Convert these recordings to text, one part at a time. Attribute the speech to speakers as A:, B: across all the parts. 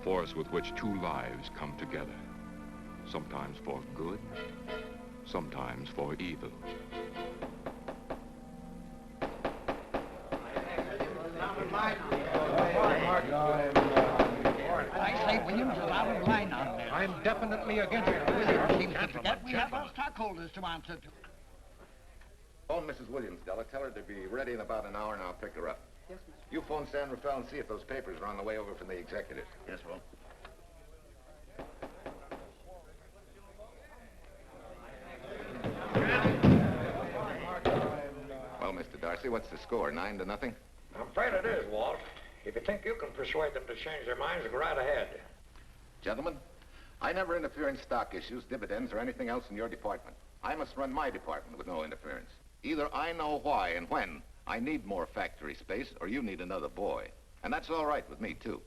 A: force with which two lives come together. Sometimes for good, sometimes for evil.
B: I say, Williams, is out of line on this.
C: I'm definitely against it.
B: Williams seems to forget we have our stockholders to answer to.
D: Phone Mrs. Williams, Della. Tell her to be ready in about an hour, and I'll pick her up.
E: Yes, Mr.
D: You phone San Rafael and see if those papers are on the way over from the executive.
F: Yes, Wong.
D: Well, Mr. Darcy, what's the score? 9-0?
C: I'm afraid it is, Walt. If you think you can persuade them to change their minds, go right ahead.
D: Gentlemen, I never interfere in stock issues, dividends, or anything else in your department. I must run my department with no interference. Either I know why and when I need more factory space, or you need another boy. And that's all right with me, too.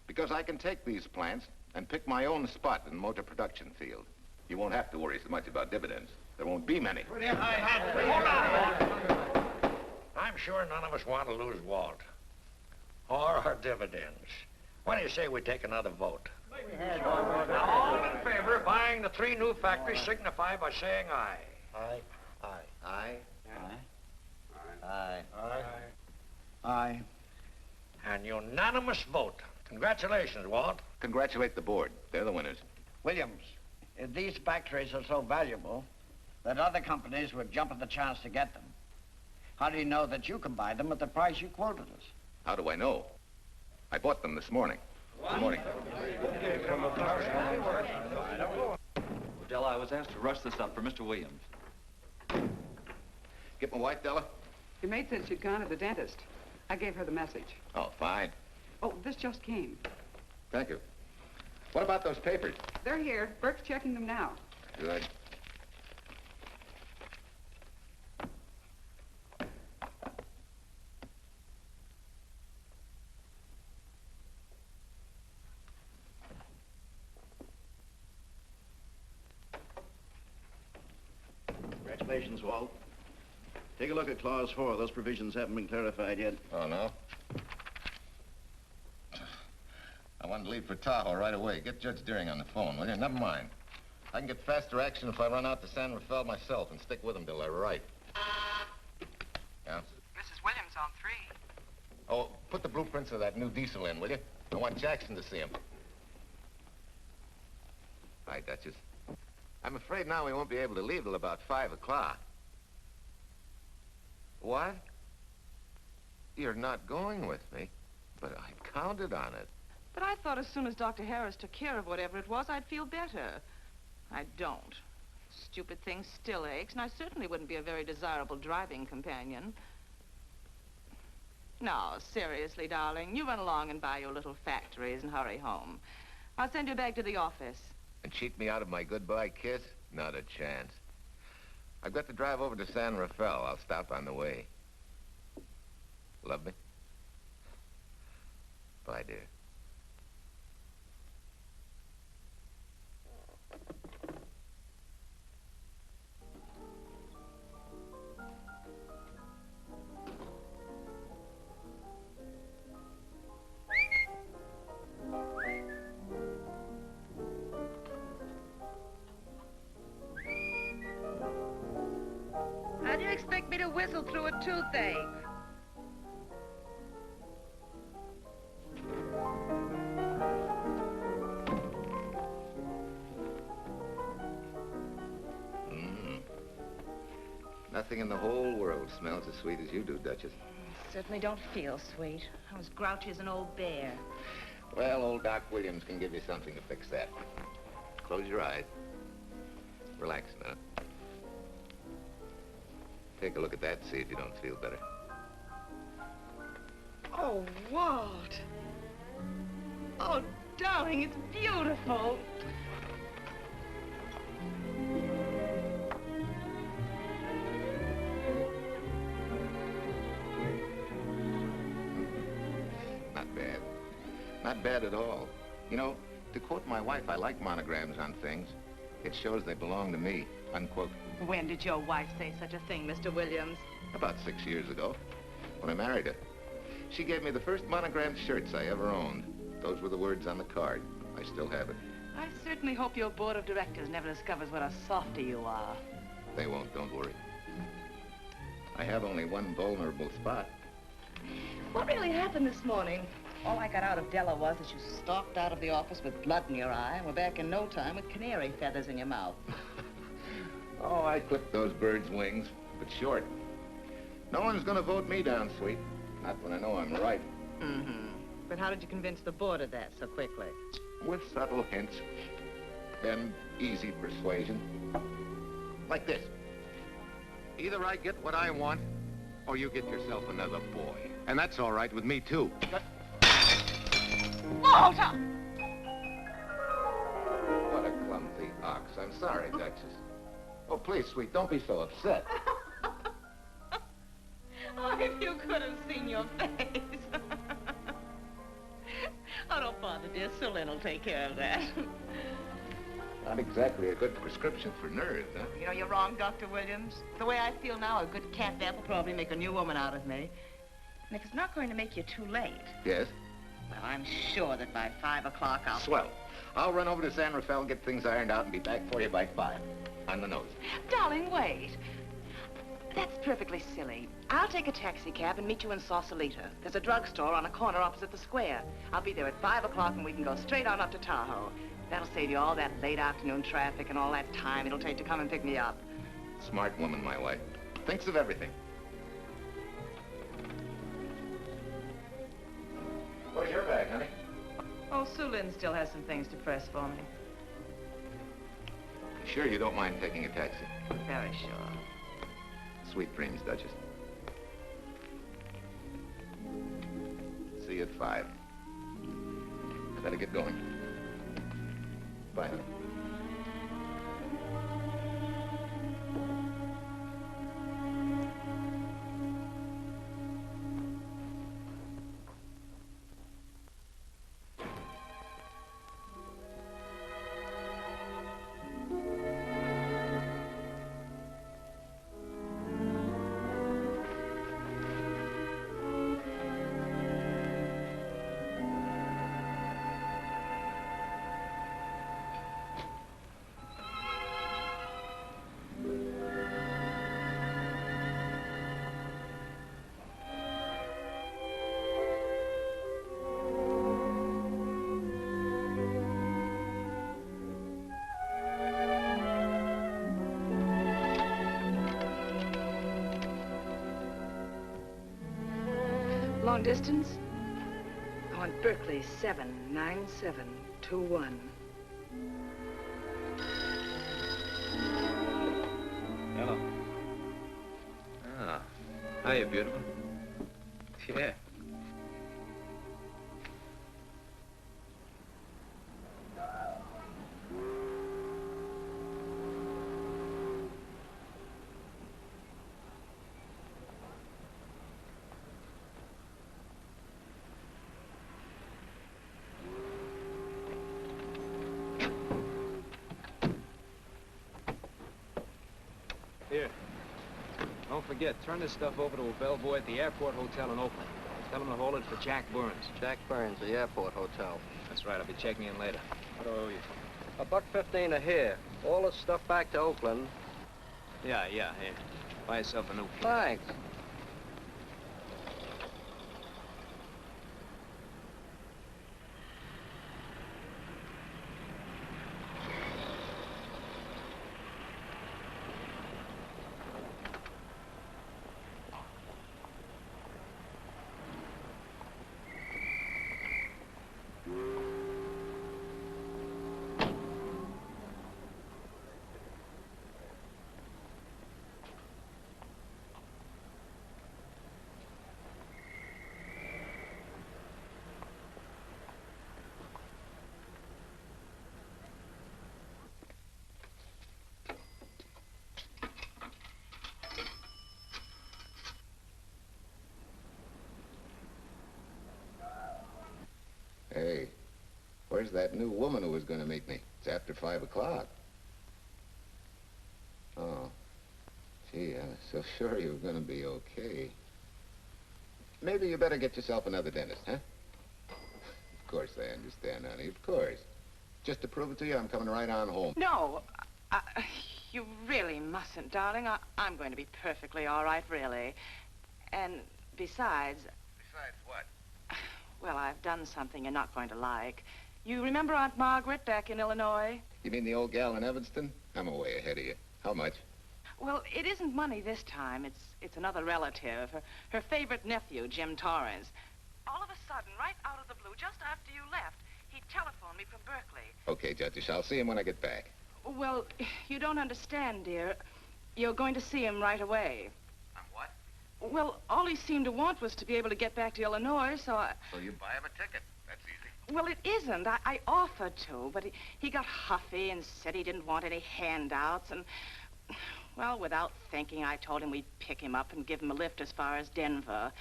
D: Because I can take these plants and pick my own spot in the motor production field. You won't have to worry so much about dividends. There won't be many.
C: Hold on! I'm sure none of us want to lose Walt. Or our dividends. What do you say we take another vote? Now, all in favor of buying the 3 new factories signify by saying aye.
F: Aye.
D: Aye. Aye.
F: Aye.
B: Aye.
C: An unanimous vote. Congratulations, Walt.
D: Congratulate the board. They're the winners.
B: Williams, if these factories are so valuable that other companies would jump at the chance to get them, how do you know that you can buy them at the price you quoted us?
D: How do I know? I bought them this morning. Good morning.
G: Della, I was asked to rush this up for Mr. Williams.
D: Get my wife, Della?
E: Your maid said she'd gone to the dentist. I gave her the message.
D: Oh, fine.
E: Oh, this just came.
D: Thank you. What about those papers?
E: They're here. Burke's checking them now.
D: Good.
F: Congratulations, Walt. Take a look at Clause 4. Those provisions haven't been clarified yet.
D: Oh, no? I wanted to leave for Tahoe right away. Get Judge Deering on the phone, will you? Never mind. I can get faster action if I run out to San Rafael myself and stick with him till they're right. Yeah?
E: Mrs. Williams on 3.
D: Oh, put the blueprints of that new diesel in, will you? I want Jackson to see him. Hi, Duchess. I'm afraid now we won't be able to leave till about 5 o'clock. What? You're not going with me, but I counted on it.
H: But I thought as soon as Dr. Harris took care of whatever it was, I'd feel better. I don't. Stupid thing still aches, and I certainly wouldn't be a very desirable driving companion. No, seriously, darling, you run along and buy your little factories and hurry home. I'll send you back to the office.
D: And cheat me out of my goodbye kiss? Not a chance. I've got to drive over to San Rafael. I'll stop on the way. Love me? Bye, dear.
H: How do you expect me to whistle through a toothache?
D: Nothing in the whole world smells as sweet as you do, Duchess.
H: Certainly don't feel sweet. I was grouchy as an old bear.
D: Well, old Doc Williams can give you something to fix that. Close your eyes. Relax a minute. Take a look at that and see if you don't feel better.
H: Oh, Walt. Oh, darling, it's beautiful.
D: Not bad. Not bad at all. You know, to quote my wife, I like monograms on things. It shows they belong to me, unquote.
H: When did your wife say such a thing, Mr. Williams?
D: About 6 years ago, when I married her. She gave me the first monogrammed shirts I ever owned. Those were the words on the card. I still have it.
H: I certainly hope your board of directors never discovers what a softy you are.
D: They won't, don't worry. I have only one vulnerable spot.
H: What really happened this morning? All I got out of Della was that you stalked out of the office with blood in your eye and were back in no time with canary feathers in your mouth.
D: Oh, I clipped those birds' wings, but short. No one's gonna vote me down, sweet. Not when I know I'm right.
H: Mm-hmm. But how did you convince the board of that so quickly?
D: With subtle hints and easy persuasion. Like this. Either I get what I want, or you get yourself another boy. And that's all right with me, too.
H: Oh, Tom!
D: What a clumsy ox. I'm sorry, Duchess. Oh, please, sweet, don't be so upset.
H: Oh, if you could have seen your face. Oh, don't bother, dear. Sulin will take care of that.
D: Not exactly a good prescription for nerves, huh?
H: You know, you're wrong, Dr. Williams. The way I feel now, a good catnap will probably make a new woman out of me. And if it's not going to make you too late...
D: Yes?
H: Well, I'm sure that by 5 o'clock I'll...
D: Swell. I'll run over to San Rafael, get things ironed out, and be back for you by 5. On the nose.
H: Darling, wait. That's perfectly silly. I'll take a taxi cab and meet you in Sausalito. There's a drugstore on a corner opposite the square. I'll be there at 5 o'clock and we can go straight on up to Tahoe. That'll save you all that late afternoon traffic and all that time it'll take to come and pick me up.
D: Smart woman, my wife. Thinks of everything. Where's your bag, honey?
H: Oh, Sulin still has some things to press for me.
D: Sure you don't mind taking a taxi?
H: Very sure.
D: Sweet dreams, Duchess. See you at 5. I better get going. Bye, honey.
E: Long distance? I want Berkeley 79721.
G: Hello. Ah. Hiya, beautiful. Yeah. Here. Don't forget, turn this stuff over to a bellboy at the airport hotel in Oakland. Tell him to hold it for Jack Burns.
I: Jack Burns, the airport hotel.
G: That's right, I'll be checking in later. What do I owe you?
I: $1.15 a here. All this stuff back to Oakland.
G: Yeah, here. Buy yourself a new key.
I: Thanks.
D: Hey, where's that new woman who was going to meet me? It's after 5 o'clock. Oh, gee, I was so sure you were going to be okay. Maybe you better get yourself another dentist, huh? Of course I understand, honey, of course. Just to prove it to you, I'm coming right on home.
H: No, you really mustn't, darling. I'm going to be perfectly all right, really. And besides...
D: Besides what?
H: Well, I've done something you're not going to like. You remember Aunt Margaret back in Illinois?
D: You mean the old gal in Evanston? I'm way ahead of you. How much?
H: Well, it isn't money this time. It's another relative. Her favorite nephew, Jim Torrance. All of a sudden, right out of the blue, just after you left, he telephoned me from Berkeley.
D: Okay, Judge, I'll see him when I get back.
H: Well, you don't understand, dear. You're going to see him right away.
D: I'm what?
H: Well, all he seemed to want was to be able to get back to Illinois, so I...
D: So you buy him a ticket. That's easy.
H: Well, it isn't. I offered to, but he got huffy and said he didn't want any handouts, and... Well, without thinking, I told him we'd pick him up and give him a lift as far as Denver.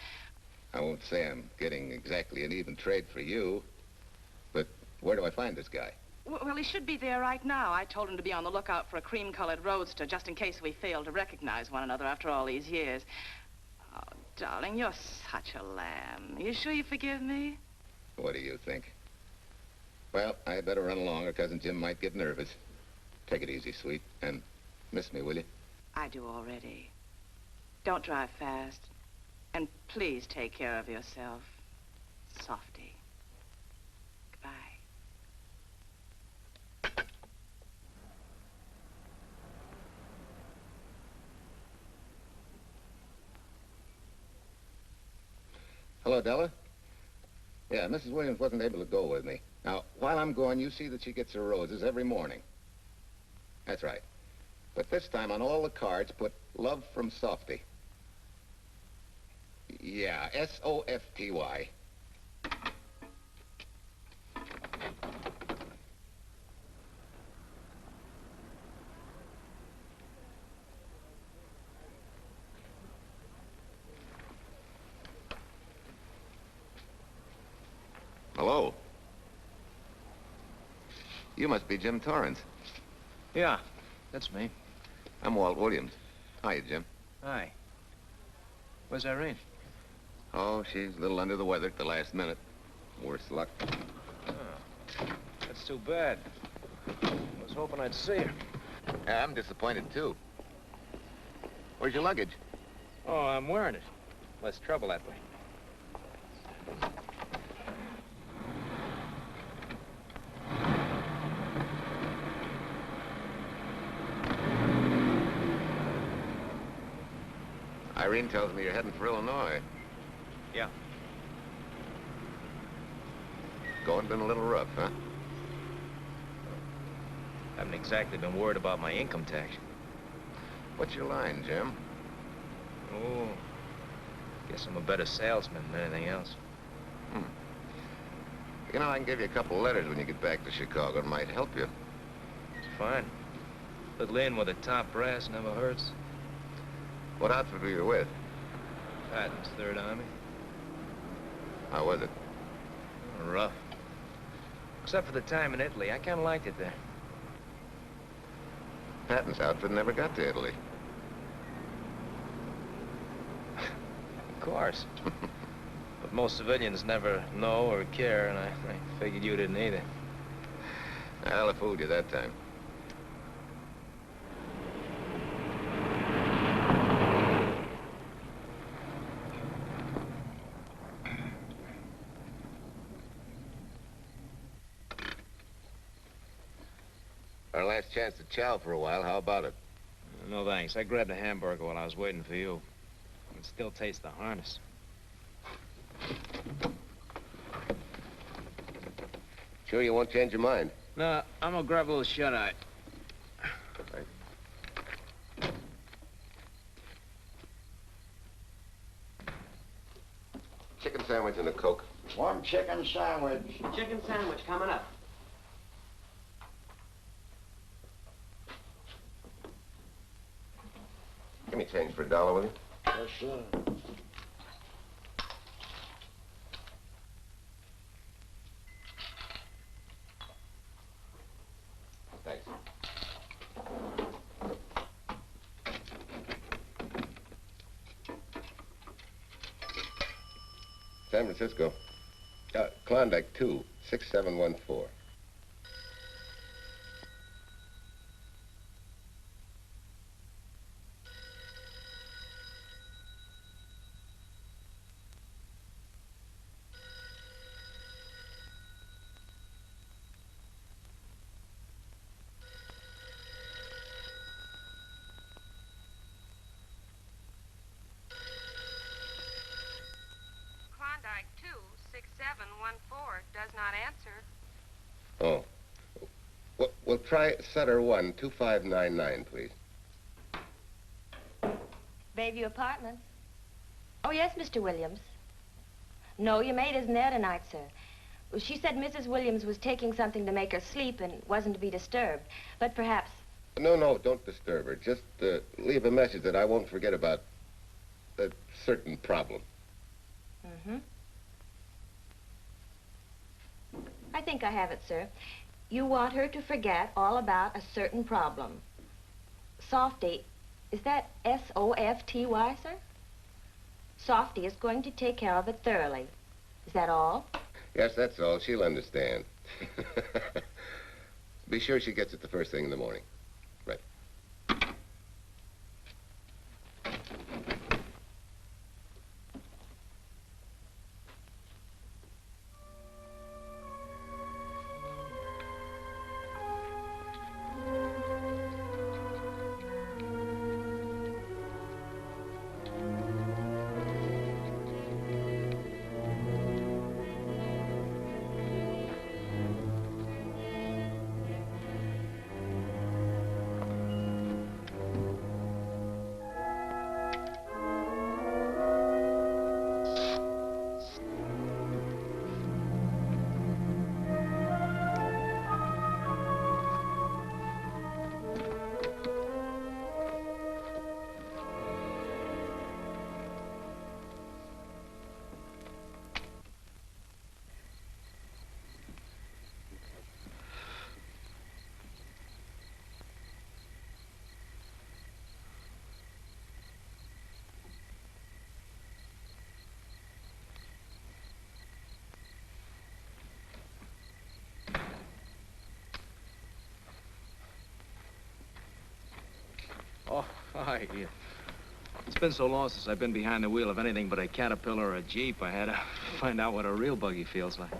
D: I won't say I'm getting exactly an even trade for you, but where do I find this guy?
H: Well, he should be there right now. I told him to be on the lookout for a cream-colored roadster, just in case we failed to recognize one another after all these years. Oh, darling, you're such a lamb. You sure you forgive me?
D: What do you think? Well, I better run along or Cousin Jim might get nervous. Take it easy, sweet, and miss me, will you?
H: I do already. Don't drive fast. And please take care of yourself. Softy. Goodbye.
D: Hello, Della? Yeah, Mrs. Williams wasn't able to go with me. Now, while I'm gone, you see that she gets her roses every morning. That's right. But this time on all the cards, put love from Softy. Yeah, S-O-F-T-Y. Hello. You must be Jim Torrance.
G: Yeah, that's me.
D: I'm Walt Williams. Hiya, Jim.
G: Hi. Where's Irene?
D: Oh, she's a little under the weather at the last minute. Worse luck.
G: Oh, that's too bad. I was hoping I'd see her.
D: Yeah, I'm disappointed, too. Where's your luggage?
G: Oh, I'm wearing it. Less trouble that way.
D: Irene tells me you're heading for Illinois.
G: Yeah.
D: Going been a little rough, huh?
G: Haven't exactly been worried about my income tax.
D: What's your line, Jim?
G: Oh, guess I'm a better salesman than anything else.
D: You know, I can give you a couple of letters when you get back to Chicago. It might help you.
G: It's fine. Little in with the top brass never hurts.
D: What outfit were you with?
G: Patton's Third Army.
D: How was it?
G: Rough. Except for the time in Italy. I kind of liked it there.
D: Patton's outfit never got to Italy.
G: Of course. But most civilians never know or care, and I figured you didn't either.
D: Well, I fooled you that time. Our last chance to chow for a while. How about it?
G: No, thanks. I grabbed a hamburger while I was waiting for you. I can still taste the harness.
D: Sure you won't change your mind?
G: No, I'm gonna grab a little shut-eye.
D: Right. Chicken sandwich and a Coke.
B: One chicken sandwich.
J: Chicken sandwich coming up.
D: Give me change for $1, will you?
B: Yes, sir.
D: Thanks. San Francisco.
K: Klondike 2, 6714.
L: Klondike 26714 does not answer.
K: Oh. We'll try Sutter 1, 2599, please.
M: Bayview Apartments. Oh, yes, Mr. Williams. No, your maid isn't there tonight, sir. Well, she said Mrs. Williams was taking something to make her sleep and wasn't to be disturbed. But perhaps...
K: No, don't disturb her. Just leave a message that I won't forget about a certain problem.
M: Mm-hmm. I think I have it, sir. You want her to forget all about a certain problem. Softy, is that S-O-F-T-Y, sir? Softy is going to take care of it thoroughly. Is that all?
K: Yes, that's all. She'll understand. Be sure she gets it the first thing in the morning. Right.
G: Oh, hi. Yeah. It's been so long since I've been behind the wheel of anything but a Caterpillar or a Jeep, I had to find out what a real buggy feels like.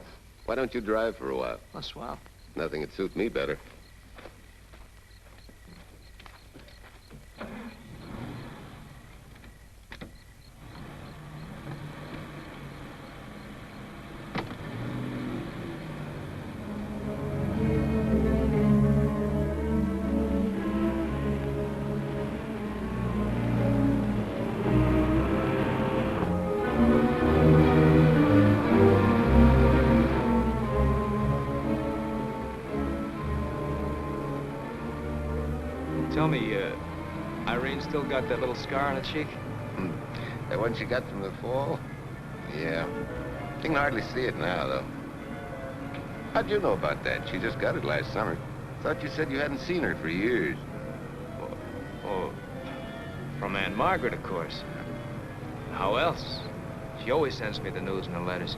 K: Why don't you drive for a while?
G: Oh, swell.
K: Nothing would suit me better.
G: Tell me, Irene still got that little scar on her cheek?
K: That one she got from the fall? Yeah. You can hardly see it now, though. How'd you know about that? She just got it last summer. Thought you said you hadn't seen her for years.
G: Oh, from Aunt Margaret, of course. How else? She always sends me the news in her letters.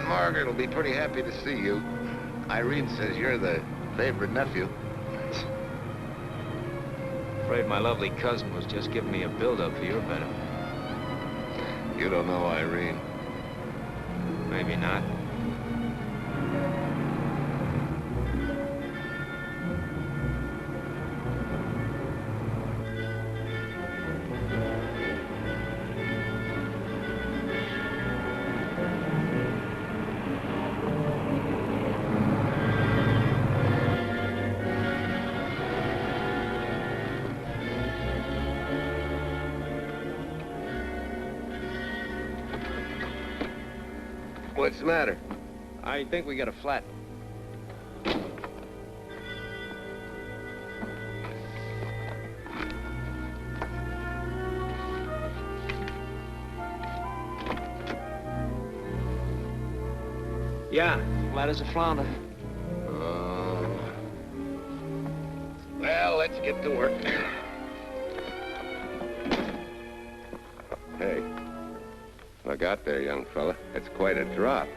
K: Margaret will be pretty happy to see you. Irene says you're the favorite nephew.
G: Afraid my lovely cousin was just giving me a build-up for your benefit.
K: You don't know Irene.
G: Maybe not.
K: What's the matter?
G: I think we got a flat. Yeah, flat as a flounder.
K: Well, let's get to work. Hey, look out there, young fella. That's quite a drop.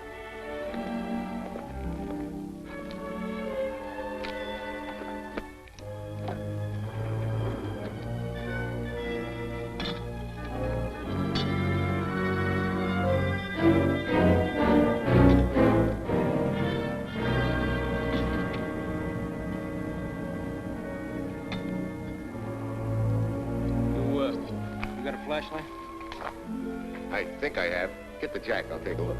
G: You got a flashlight?
K: I think I have. Get the jack. I'll take a look.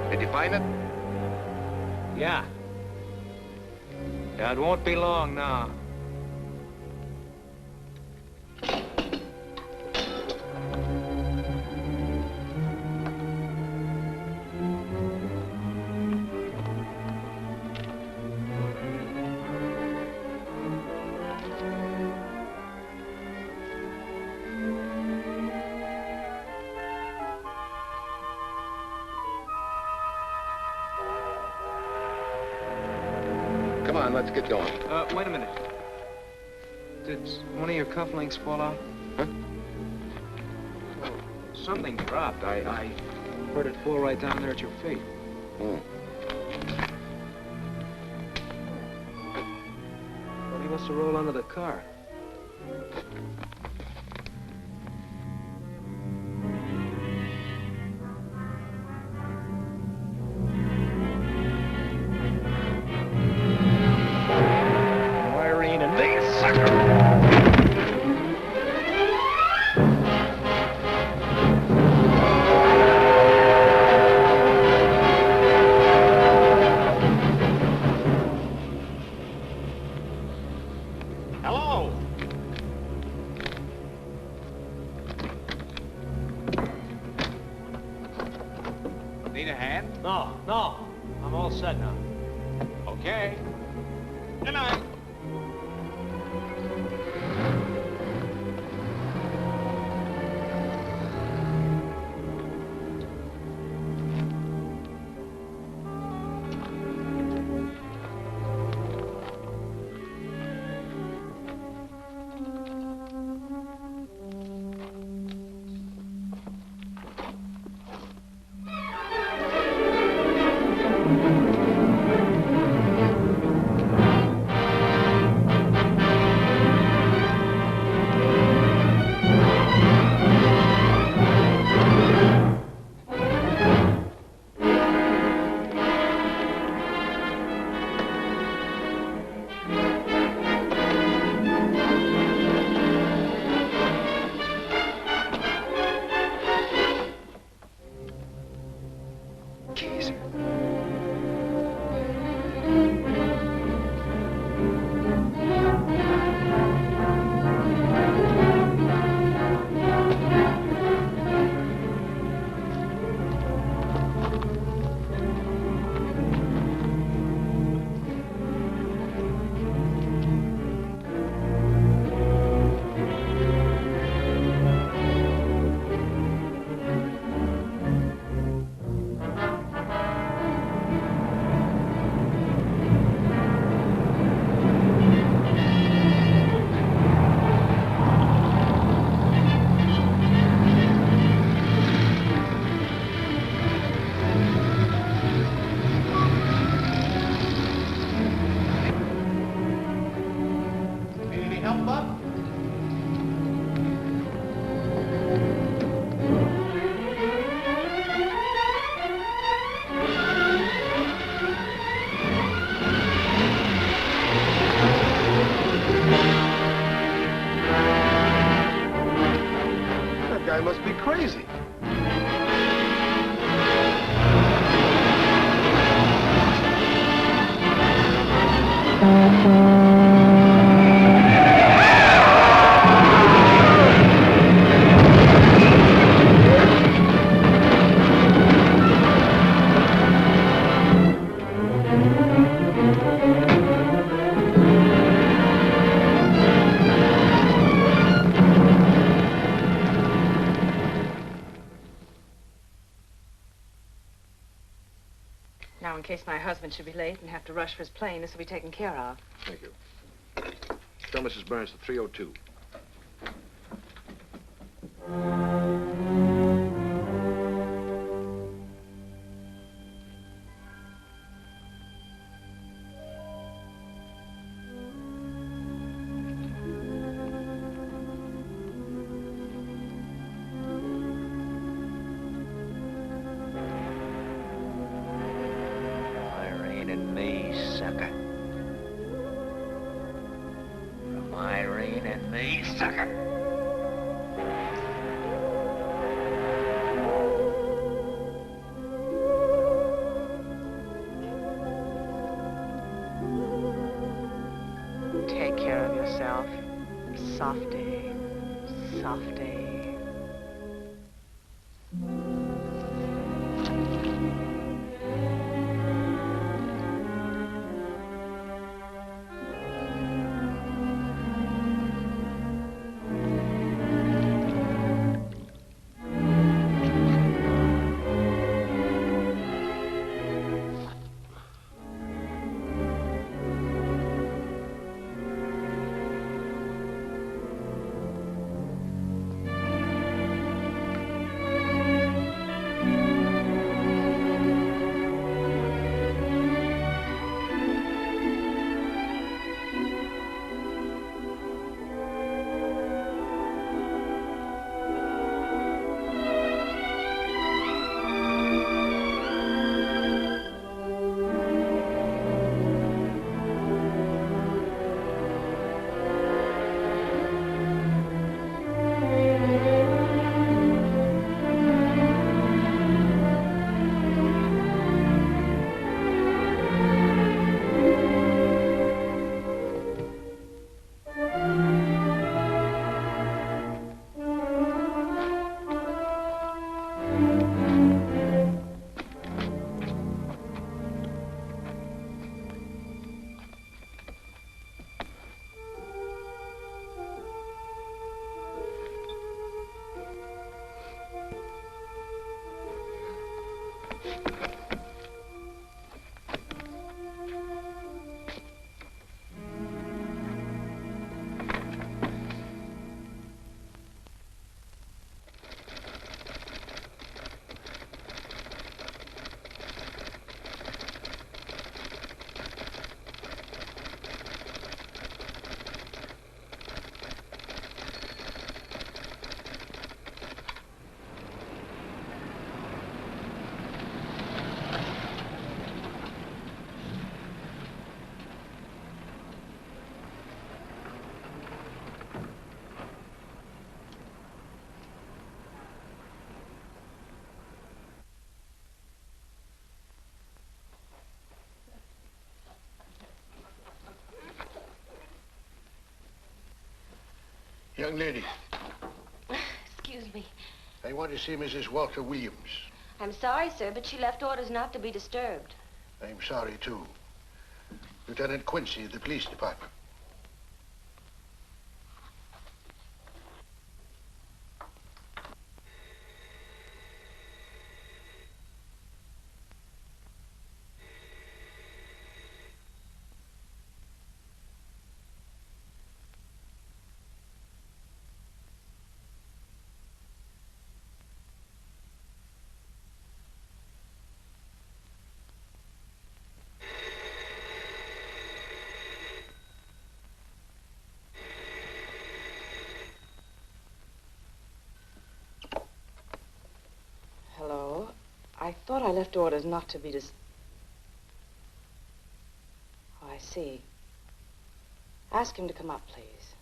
K: Did you find it?
G: Yeah. Yeah, it won't be long now.
K: Come on, let's get going.
G: Wait a minute. Did one of your cufflinks fall out?
K: Huh?
G: Well, something dropped. I heard it fall right down there at your feet.
K: Hmm.
G: Well, he must have rolled under the car. Need a hand? No. I'm all set now. Okay. Good night.
K: Must be crazy.
H: in case my husband should be late and have to rush for his plane. This will be taken care of.
C: Thank you. Tell Mrs. Burns the 302.
I: Irene and me, sucker. From Irene and me, sucker.
H: Take care of yourself. Softy. Softy.
N: Young lady,
M: Excuse me.
N: I want to see Mrs. Walter Williams.
M: I'm sorry, sir, but she left orders not to be disturbed.
N: I'm sorry, too. Lieutenant Quincy of the police department.
H: Hello? I thought I left orders not to be Oh, I see. Ask him to come up, please.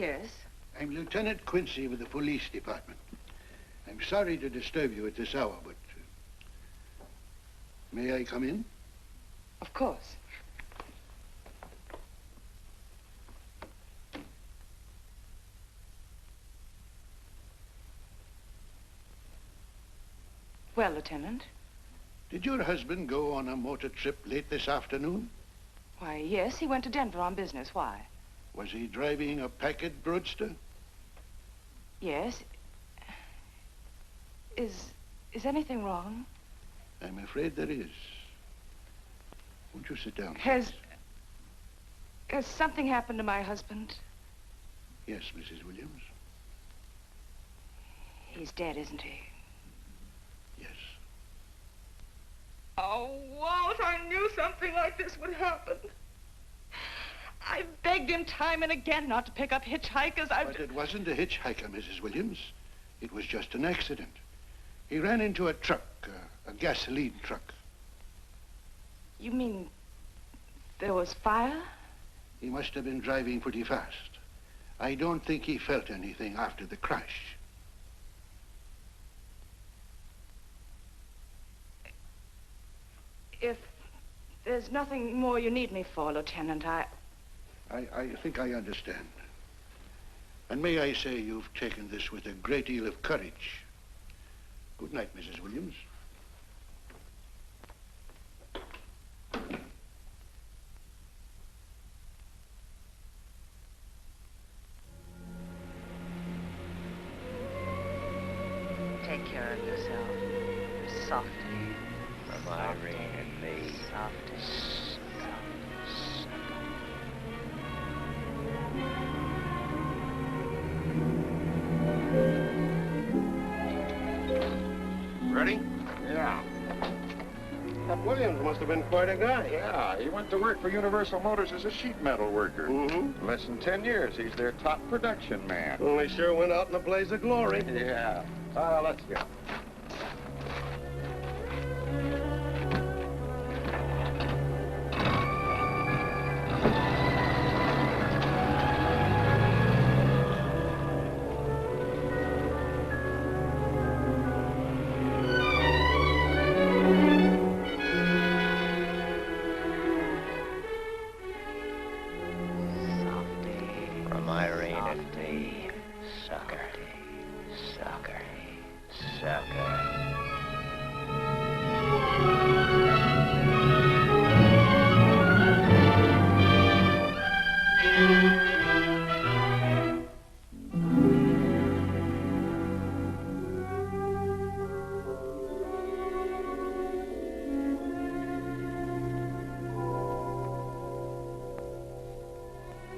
L: Yes?
N: I'm Lieutenant Quincy with the police department. I'm sorry to disturb you at this hour, but may I come in?
L: Of course. Well, Lieutenant?
N: Did your husband go on a motor trip late this afternoon?
L: Why, yes, he went to Denver on business. Why?
N: Was he driving a Packard roadster?
L: Yes. Is anything wrong?
N: I'm afraid there is. Won't you sit down?
L: Has something happened to my husband?
N: Yes, Mrs. Williams.
L: He's dead, isn't he?
N: Yes.
L: Oh, Walt, I knew something like this would happen. I begged him time and again not to pick up hitchhikers.
N: But it wasn't a hitchhiker, Mrs. Williams. It was just an accident. He ran into a truck, a gasoline truck.
L: You mean there was fire?
N: He must have been driving pretty fast. I don't think he felt anything after the crash.
L: If there's nothing more you need me for, Lieutenant, I
N: think I understand. And may I say you've taken this with a great deal of courage. Good night, Mrs. Williams.
H: Take care of yourself. Softly.
C: From Irene and me.
H: Softly.
K: Ready?
O: Yeah. That Williams must have been quite a guy.
K: Yeah, he went to work for Universal Motors as a sheet metal worker.
O: Mm-hmm.
K: Less than 10 years, he's their top production man.
O: Well, he sure went out in a blaze of glory.
K: Yeah. Let's go.
C: From Irene and me. Sucker. Sucker. Sucker.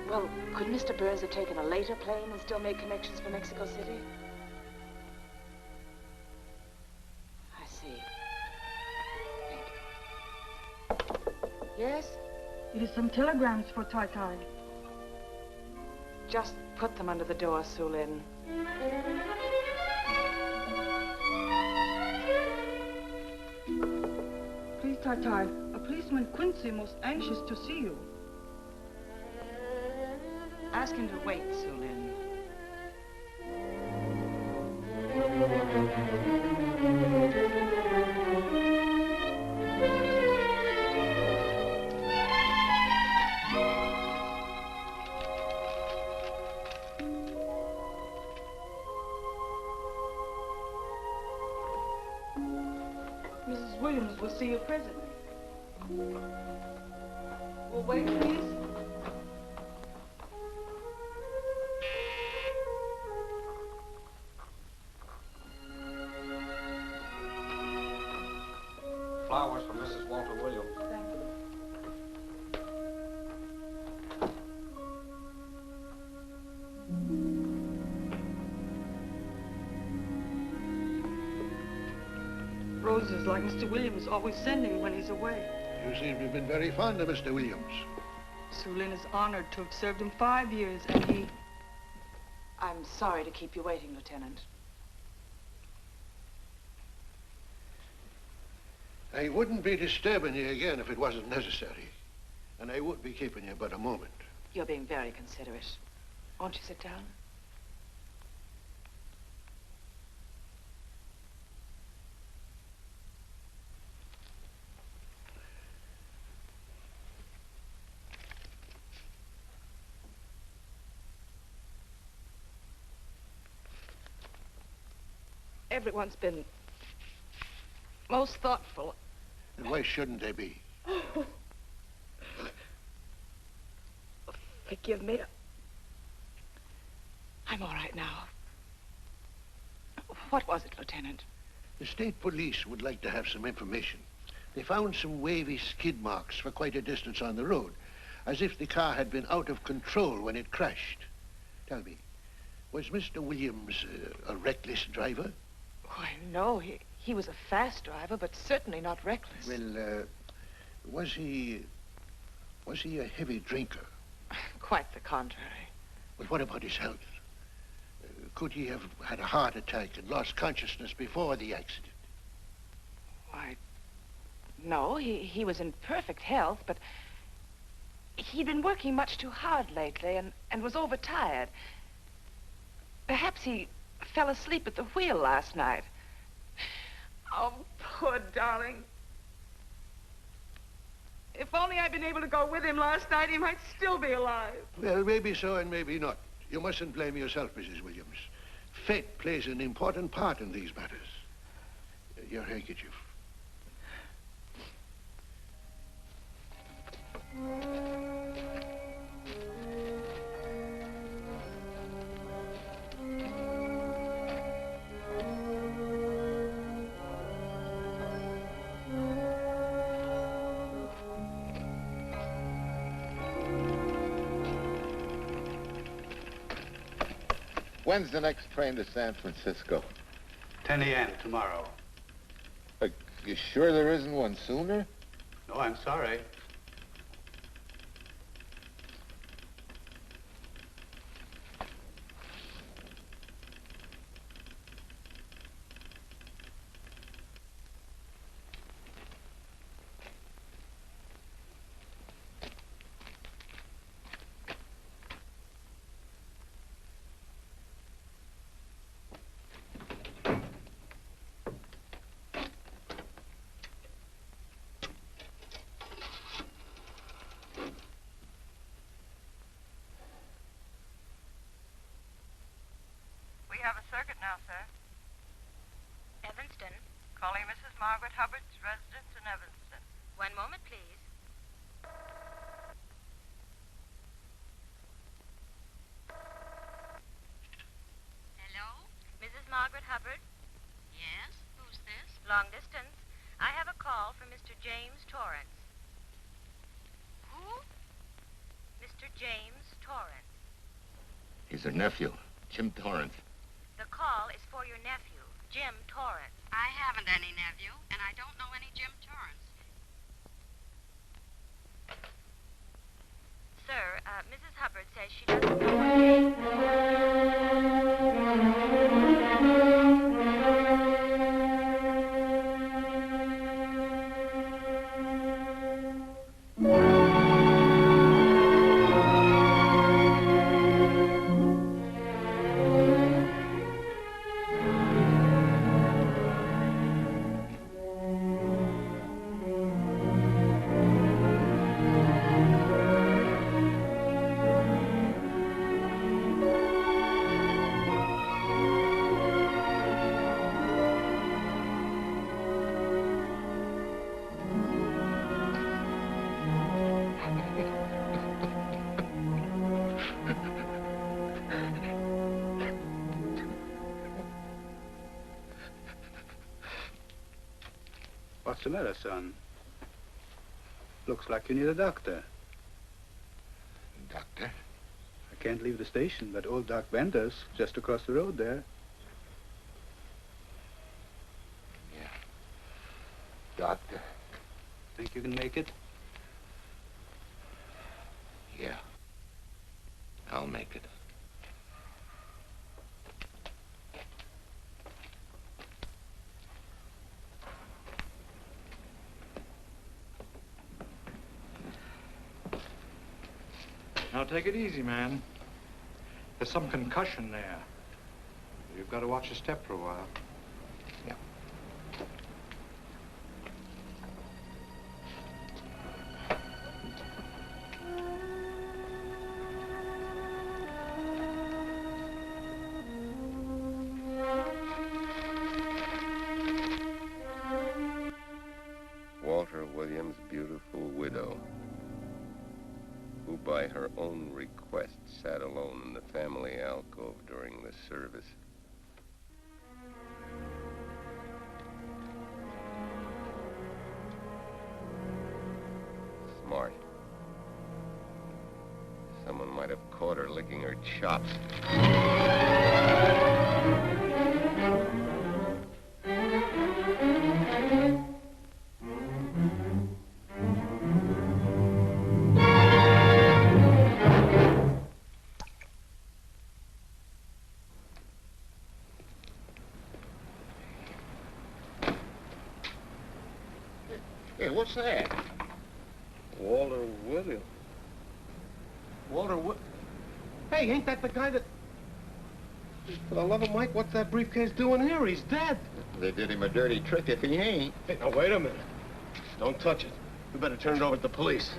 H: Well, could Mr. Burns have taken a later plane and still made connections for Mexico City? I see. Thank you. Yes?
P: It is some telegrams for Tai.
L: Just put them under the door, Sulin.
P: Please, Tai, a policeman Quincy most anxious to see you.
L: Ask him to wait, Sulin.
P: Mrs. Williams will see you presently. Well, wait, please.
O: Flowers for Mrs. Walter Williams.
P: Thank you. Roses like Mr. Williams always sending when he's away.
N: You seem to have been very fond of Mr. Williams.
P: Sulin is honored to have served him 5 years, and he...
H: I'm sorry to keep you waiting, Lieutenant.
N: I wouldn't be disturbing you again if it wasn't necessary. And I wouldn't be keeping you but a moment.
H: You're being very considerate. Won't you sit down? Everyone's been most thoughtful.
N: And why shouldn't they be?
H: Forgive me. I'm all right now. What was it, Lieutenant?
N: The state police would like to have some information. They found some wavy skid marks for quite a distance on the road, as if the car had been out of control when it crashed. Tell me, was Mr. Williams a reckless driver?
H: Why, no. He was a fast driver, but certainly not reckless.
N: Well, was he a heavy drinker?
H: Quite the contrary.
N: Well, what about his health? Could he have had a heart attack and lost consciousness before the accident?
H: Why, no. He was in perfect health, but he'd been working much too hard lately and was overtired. Perhaps he fell asleep at the wheel last night. Oh, poor darling. If only I'd been able to go with him last night, he might still be alive.
N: Well, maybe so and maybe not. You mustn't blame yourself, Mrs. Williams. Fate plays an important part in these matters. Your handkerchief.
K: When's the next train to San Francisco?
Q: 10 a.m. tomorrow.
K: You sure there isn't one sooner?
Q: No, I'm sorry.
R: We have a circuit now, sir.
M: Evanston.
R: Calling Mrs. Margaret Hubbard's residence in Evanston.
M: One moment, please. Hello? Mrs. Margaret Hubbard? Yes? Who's this? Long distance. I have a call from Mr. James Torrance. Who? Mr. James Torrance.
K: He's her nephew, Jim Torrance.
M: The call is for your nephew, Jim Torrance.
R: I haven't any nephew, and I don't know any Jim Torrance.
M: Sir, Mrs. Hubbard says she doesn't know
Q: What's the matter, son? Looks like you need a doctor.
K: Doctor?
Q: I can't leave the station, but old Doc Bender's just across the road there.
K: Yeah. Doctor?
Q: Think you can make it?
K: Yeah. I'll make it.
G: Now take it easy, man.
C: There's some concussion there. You've got to watch your step for a while.
D: Yeah.
K: Walter Williams' beautiful widow, who by her own request sat alone in the family alcove during the service. Smart. Someone might have caught her licking her chops.
D: Hey, what's that?
K: Walter Williams.
O: Hey, ain't that the guy that... For the love of Mike, what's that briefcase doing here? He's dead.
D: They did him a dirty trick if he ain't.
O: Hey, now, wait a minute. Don't touch it. We better turn it over to the police.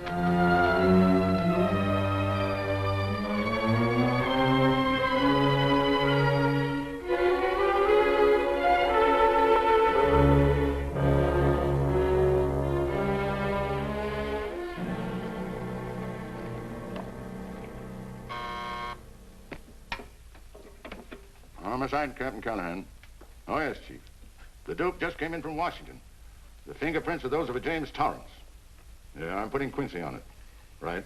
D: Homicide, Captain Callahan. Oh, yes, Chief. The Duke just came in from Washington. The fingerprints are those of a James Torrance. Yeah, I'm putting Quincy on it. Right.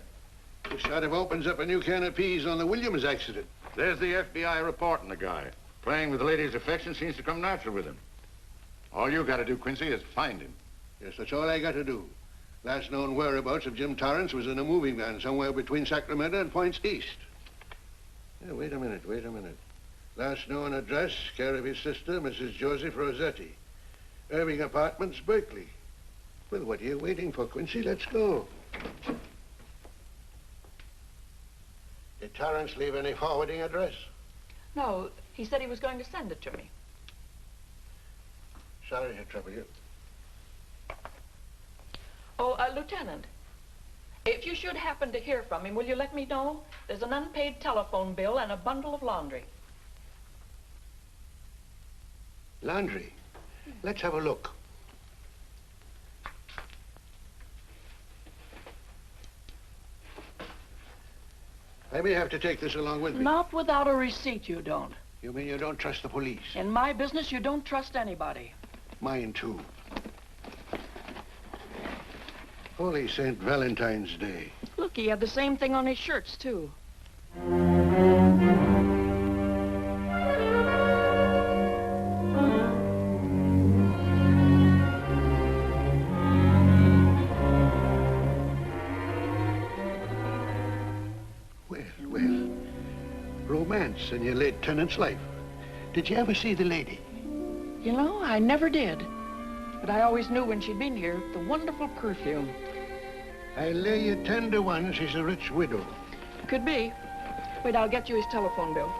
N: This sort of opens up a new can of peas on the Williams accident.
D: There's the FBI reporting the guy. Playing with the lady's affection seems to come natural with him. All you got to do, Quincy, is find him.
N: Yes, that's all I got to do. Last known whereabouts of Jim Torrance was in a moving van somewhere between Sacramento and Points East. Yeah, wait a minute. Last known address, care of his sister, Mrs. Joseph Rossetti. Irving Apartments, Berkeley. Well, what are you waiting for, Quincy? Let's go. Did Torrance leave any forwarding address?
S: No, he said he was going to send it to me.
N: Sorry to trouble you.
S: Oh, Lieutenant, if you should happen to hear from him, will you let me know? There's an unpaid telephone bill and a bundle of laundry.
N: Laundry. Let's have a look. I may have to take this along with me.
S: Not without a receipt, you don't.
N: You mean you don't trust the police?
S: In my business, you don't trust anybody.
N: Mine, too. Holy St. Valentine's Day.
S: Look, he had the same thing on his shirts, too.
N: Romance in your late tenant's life. Did you ever see the lady?
S: You know, I never did. But I always knew when she'd been here, the wonderful perfume.
N: I lay you 10 to 1 she's a rich widow.
S: Could be. Wait, I'll get you his telephone bill.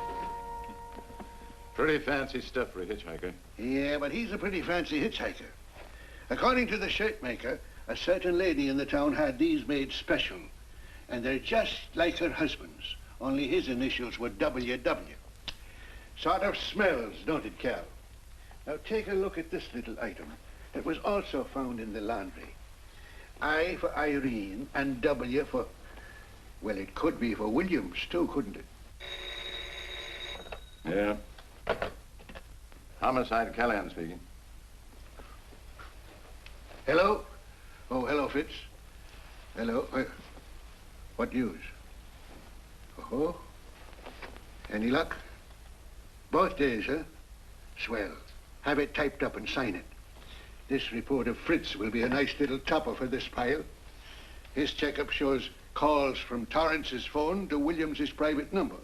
D: Pretty fancy stuff for a hitchhiker.
N: Yeah, but he's a pretty fancy hitchhiker. According to the shirt maker, a certain lady in the town had these made special. And they're just like her husband's. Only his initials were WW. Sort of smells, don't it, Cal? Now take a look at this little item. It was also found in the laundry. I for Irene and W for... Well, it could be for Williams, too, couldn't it?
D: Yeah. Homicide, Callahan speaking.
N: Hello? Oh, hello, Fitz. Hello. What news? Oh? Any luck? Both days, huh? Swell. Have it typed up and sign it. This report of Fritz will be a nice little topper for this pile. His checkup shows calls from Torrance's phone to Williams's private number,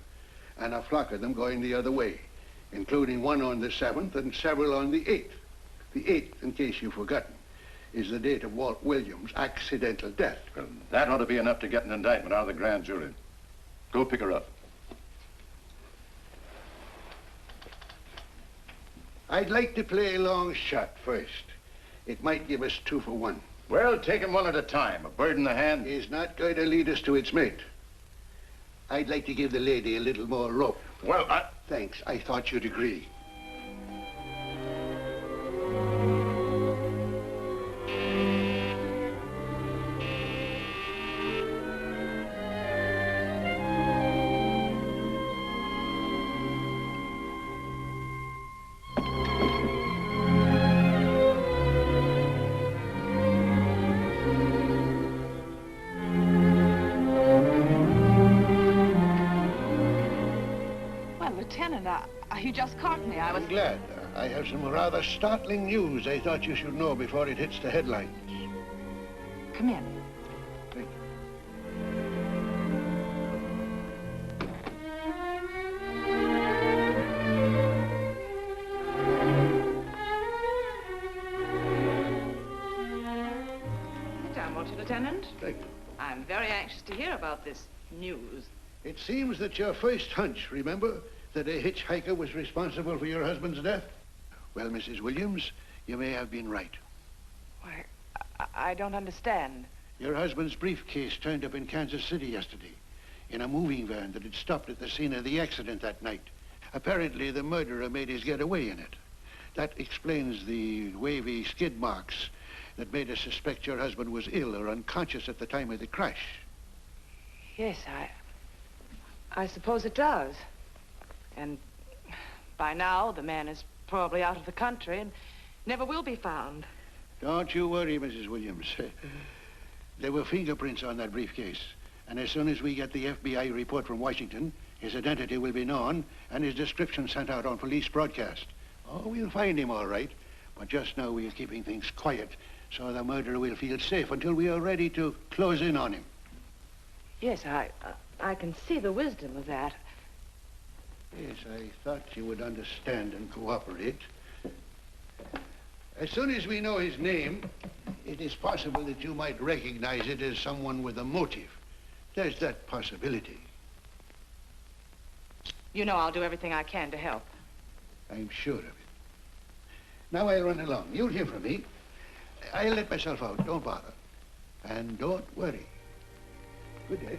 N: and a flock of them going the other way, including one on the 7th and several on the 8th. The 8th, in case you've forgotten, is the date of Walt Williams' accidental death.
D: Well, that ought to be enough to get an indictment out of the grand jury. Go pick her up.
N: I'd like to play a long shot first. It might give us 2 for 1.
D: Well, take 'em one at a time. A bird in the hand
N: is not going to lead us to its mate. I'd like to give the lady a little more rope.
D: Well,
N: Thanks. I thought you'd agree.
H: You just caught me.
N: I'm glad. I have some rather startling news I thought you should know before it hits the headlines.
H: Come in.
N: Thank
H: Sit down, won't you, Lieutenant?
N: Thank you.
H: I'm very anxious to hear about this news.
N: It seems that your first hunch, remember, that a hitchhiker was responsible for your husband's death? Well, Mrs. Williams, you may have been right.
H: Why, I don't understand.
N: Your husband's briefcase turned up in Kansas City yesterday in a moving van that had stopped at the scene of the accident that night. Apparently, the murderer made his getaway in it. That explains the wavy skid marks that made us suspect your husband was ill or unconscious at the time of the crash.
H: Yes, I suppose it does. And by now, the man is probably out of the country and never will be found.
N: Don't you worry, Mrs. Williams. There were fingerprints on that briefcase. And as soon as we get the FBI report from Washington, his identity will be known and his description sent out on police broadcast. Oh, we'll find him all right. But just now we are keeping things quiet so the murderer will feel safe until we are ready to close in on him.
H: Yes, I can see the wisdom of that.
N: Yes, I thought you would understand and cooperate. As soon as we know his name, it is possible that you might recognize it as someone with a motive. There's that possibility.
H: You know I'll do everything I can to help.
N: I'm sure of it. Now I'll run along. You'll hear from me. I'll let myself out. Don't bother. And don't worry. Good day.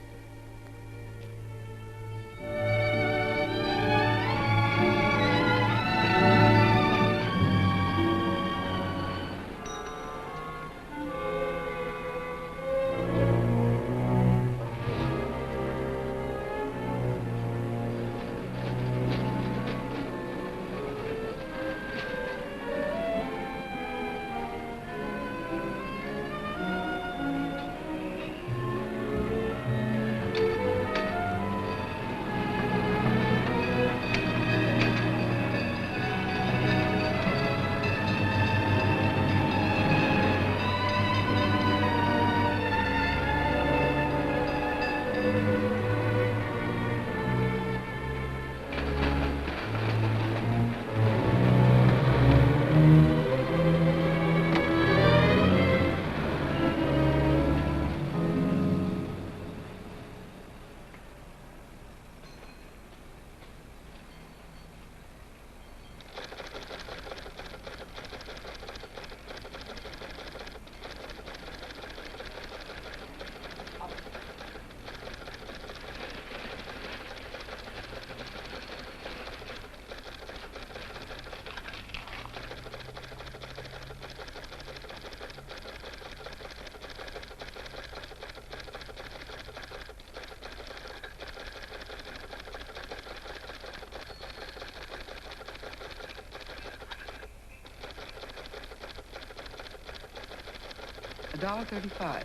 E: $1.35.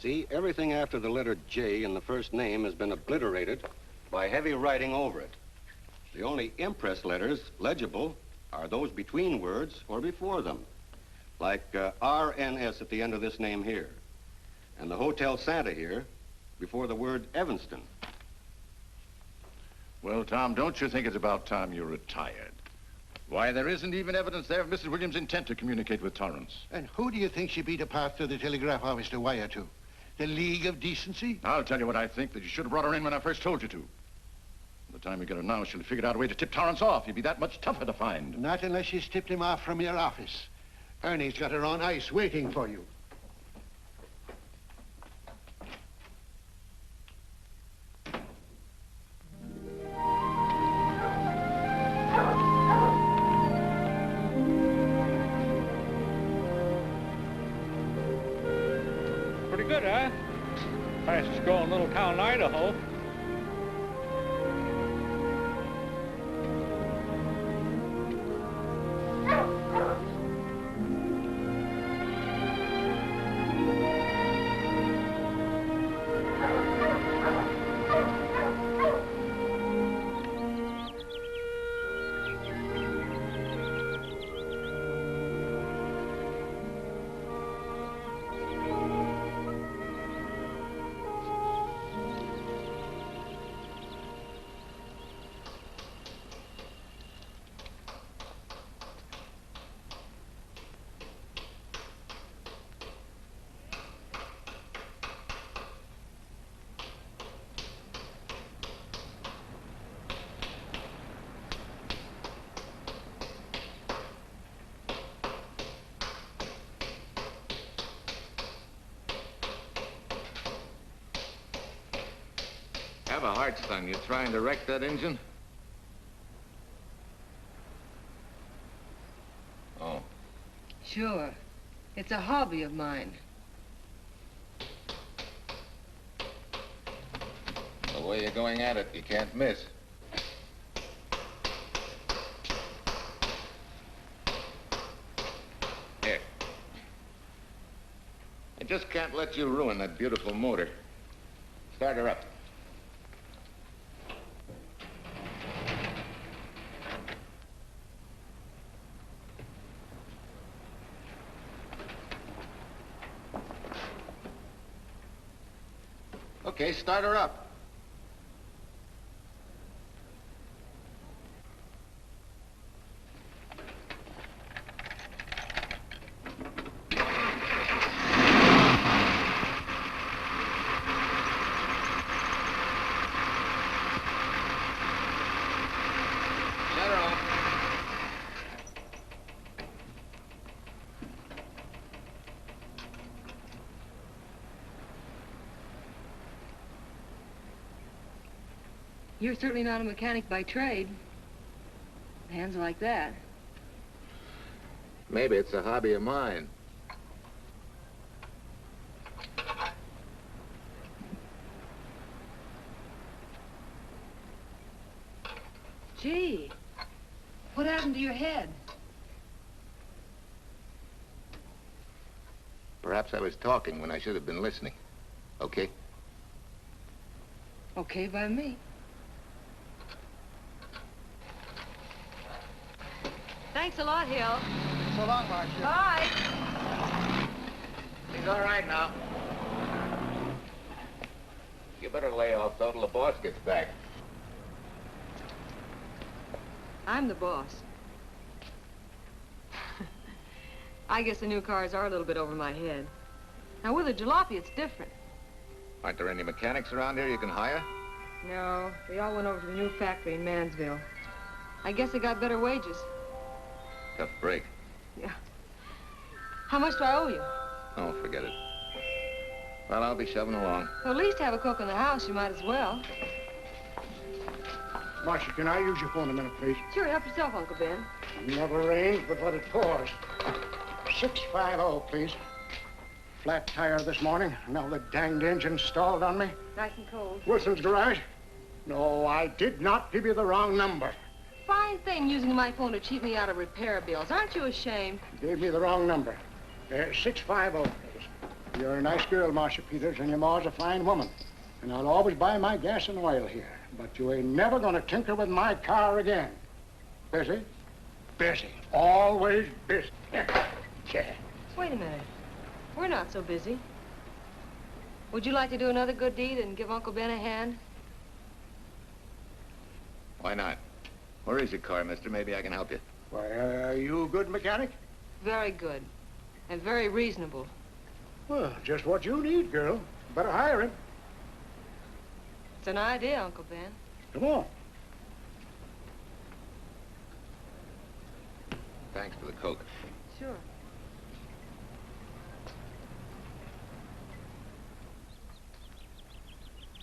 T: See, everything after the letter J in the first name has been obliterated by heavy writing over it. The only impress letters legible are those between words or before them, like RNS at the end of this name here, and the Hotel Santa here before the word Evanston.
D: Well, Tom, don't you think it's about time you retired? Why, there isn't even evidence there of Mrs. Williams' intent to communicate with Torrance.
N: And who do you think she beat a path to the telegraph office to wire to? The League of Decency?
D: I'll tell you what I think, that you should have brought her in when I first told you to. By the time we get her now, she'll have figured out a way to tip Torrance off. He'd be that much tougher to find.
N: Not unless she's tipped him off from your office. Ernie's got her on ice waiting for you.
Q: Pretty good, huh? Fastest growing little town in Idaho.
K: Have a heart, son. You trying to wreck that engine? Oh.
U: Sure. It's a hobby of mine.
K: The way you're going at it, you can't miss. Here. I just can't let you ruin that beautiful motor. Start her up. Okay, start her up. Shut her off.
U: You're certainly not a mechanic by trade. Hands like that.
K: Maybe it's a hobby of mine.
U: Gee, what happened to your head?
K: Perhaps I was talking when I should have been listening. Okay?
U: Okay by me. Thanks a lot, Hill.
B: So long, Marcia.
U: Bye.
K: He's all right now. You better lay off till the boss gets back.
U: I'm the boss. I guess the new cars are a little bit over my head. Now, with a jalopy, it's different.
K: Aren't there any mechanics around here you can hire?
U: No, they all went over to the new factory in Mansville. I guess they got better wages.
K: Tough break.
U: Yeah. How much do I owe you?
K: Oh, forget it. Well, I'll be shoving along.
U: Well, at least have a cook in the house. You might as well.
O: Marcia, can I use your phone a minute, please?
U: Sure, help yourself, Uncle Ben.
O: Never rains but what it pours. 650, please. Flat tire this morning. Now the danged engine stalled on me.
U: Nice and cold.
O: Wilson's garage? No, I did not give you the wrong number.
U: Fine thing using my phone to cheat me out of repair bills. Aren't you ashamed?
O: You gave me the wrong number. 650, please. You're a nice girl, Marcia Peters, and your ma's a fine woman. And I'll always buy my gas and oil here. But you ain't never gonna tinker with my car again. Busy? Busy. Always busy. Yeah.
U: Wait a minute. We're not so busy. Would you like to do another good deed and give Uncle Ben a hand?
K: Why not? Where is your car, mister? Maybe I can help you.
O: Why, are you a good mechanic?
U: Very good. And very reasonable.
O: Well, just what you need, girl. Better hire him.
U: It's an idea, Uncle Ben.
O: Come on.
D: Thanks for the Coke.
U: Sure.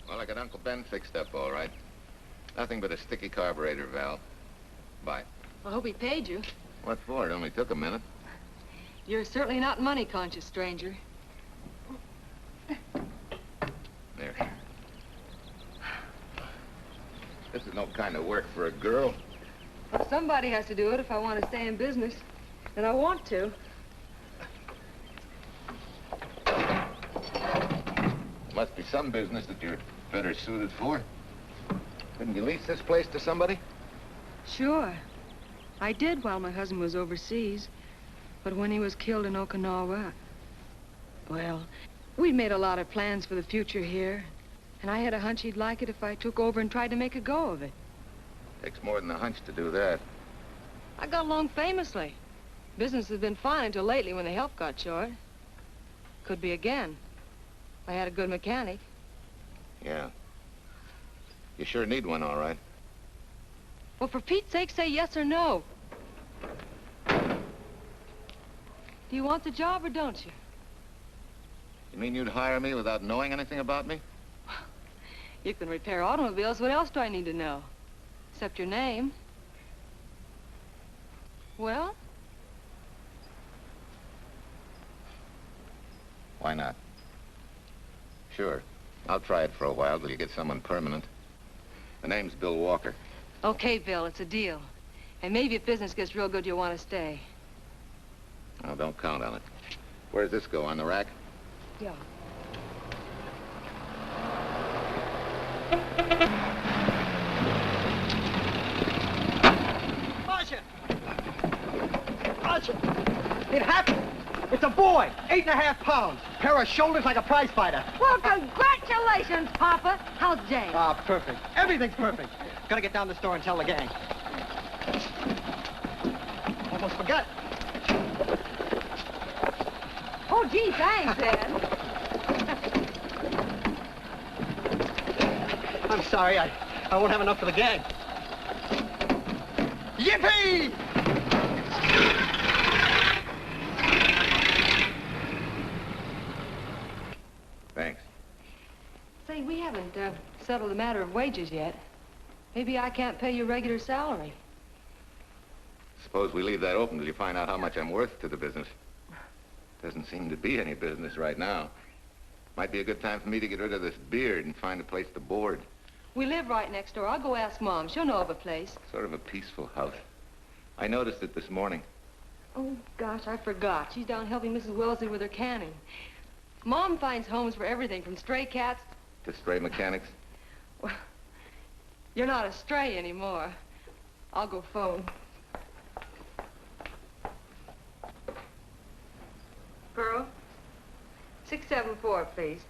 D: Well, I got Uncle Ben fixed up all right. Nothing but a sticky carburetor valve. Bye.
U: I hope he paid you.
D: What for? It only took a minute.
U: You're certainly not money-conscious, stranger.
D: There. This is no kind of work for a girl.
U: Well, somebody has to do it if I want to stay in business. And I want to.
D: Must be some business that you're better suited for. Couldn't you lease this place to somebody?
U: Sure. I did while my husband was overseas. But when he was killed in Okinawa, well, we'd made a lot of plans for the future here. And I had a hunch he'd like it if I took over and tried to make a go of it.
D: Takes more than a hunch to do that.
U: I got along famously. Business has been fine until lately when the help got short. Could be again. I had a good mechanic.
D: Yeah. You sure need one, all right.
U: Well, for Pete's sake, say yes or no. Do you want the job or don't you?
D: You mean you'd hire me without knowing anything about me?
U: You can repair automobiles. What else do I need to know? Except your name. Well?
D: Why not? Sure. I'll try it for a while till you get someone permanent. The name's Bill Walker.
U: Okay, Bill, it's a deal. And maybe if business gets real good, you'll want to stay.
D: Oh, don't count on it. Where's this go, on the rack?
U: Yeah.
I: Marcia! Marcia! It happened! It's a boy, 8.5 pounds. Pair of shoulders like a prize fighter.
U: Well, congratulations, Papa. How's Jane?
I: Ah, perfect. Everything's perfect. Gotta get down to the store and tell the gang. Almost forgot.
U: Oh, gee, thanks, Ed.
I: I'm sorry, I won't have enough for the gang. Yippee!
D: Thanks.
U: Say, we haven't settled the matter of wages yet. Maybe I can't pay you regular salary.
D: Suppose we leave that open till you find out how much I'm worth to the business. Doesn't seem to be any business right now. Might be a good time for me to get rid of this beard and find a place to board.
U: We live right next door. I'll go ask Mom. She'll know of a place.
D: Sort of a peaceful house. I noticed it this morning.
U: Oh, gosh, I forgot. She's down helping Mrs. Wellesley with her canning. Mom finds homes for everything from stray cats...
D: To stray mechanics?
U: Well, you're not a stray anymore. I'll go phone. Pearl, 674, please.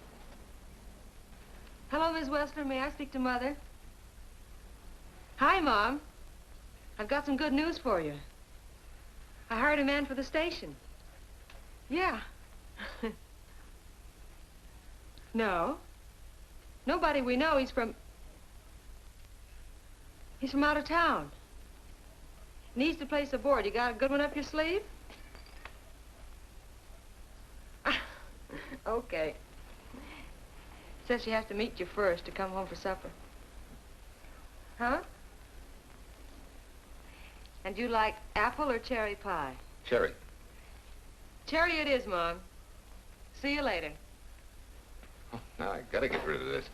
U: Hello, Miss Wessler. May I speak to Mother? Hi, Mom. I've got some good news for you. I hired a man for the station. Yeah. No. Nobody we know. He's from out of town. Needs to place a board. You got a good one up your sleeve? Okay. Says she has to meet you first to come home for supper. Huh? And you like apple or cherry pie?
D: Cherry.
U: Cherry it is, Mom. See you later.
D: Oh, now I gotta get rid of this.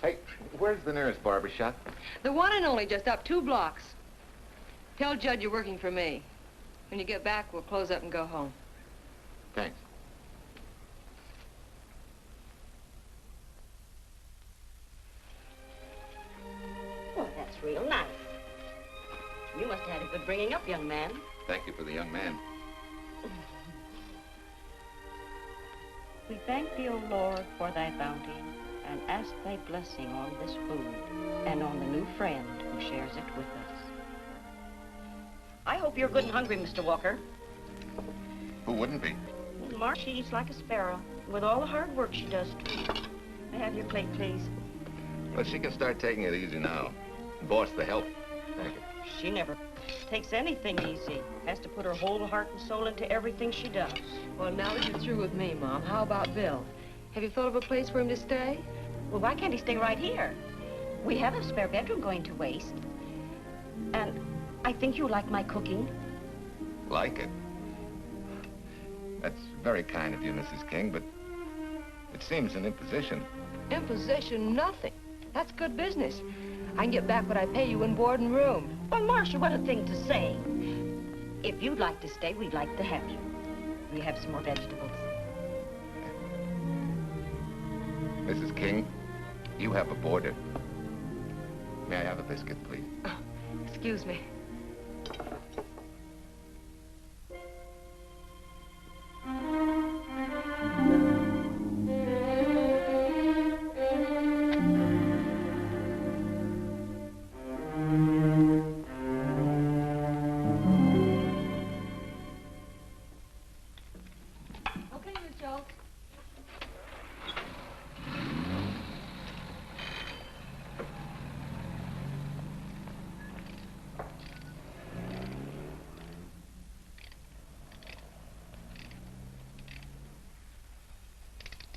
D: Hey, where's the nearest barber shop?
U: The one and only, just up 2 blocks. Tell Judd you're working for me. When you get back, we'll close up and go home.
D: Thanks.
H: Well, that's real nice. You must have had a good bringing up, young man.
D: Thank you for the young man.
A: We thank thee, O Lord, for thy bounty, and ask thy blessing on this food, and on the new friend who shares it with us. I hope you're good and hungry, Mr. Walker.
D: Who wouldn't be?
A: Mark, she eats like a sparrow, with all the hard work she does. May I have your plate, please?
D: Well, she can start taking it easy now. Boss, the help. Thank you.
A: She never takes anything easy. Has to put her whole heart and soul into everything she does.
U: Well, now that you're through with me, Mom, how about Bill? Have you thought of a place for him to stay?
A: Well, why can't he stay right here? We have a spare bedroom going to waste. And I think you like my cooking.
D: Like it? That's very kind of you, Mrs. King, but it seems an imposition.
U: Imposition, nothing. That's good business. I can get back what I pay you in board and room.
A: Well, Marcia, what a thing to say. If you'd like to stay, we'd like to have you. We have some more vegetables.
D: Mrs. King, you have a boarder. May I have a biscuit, please?
U: Oh, excuse me.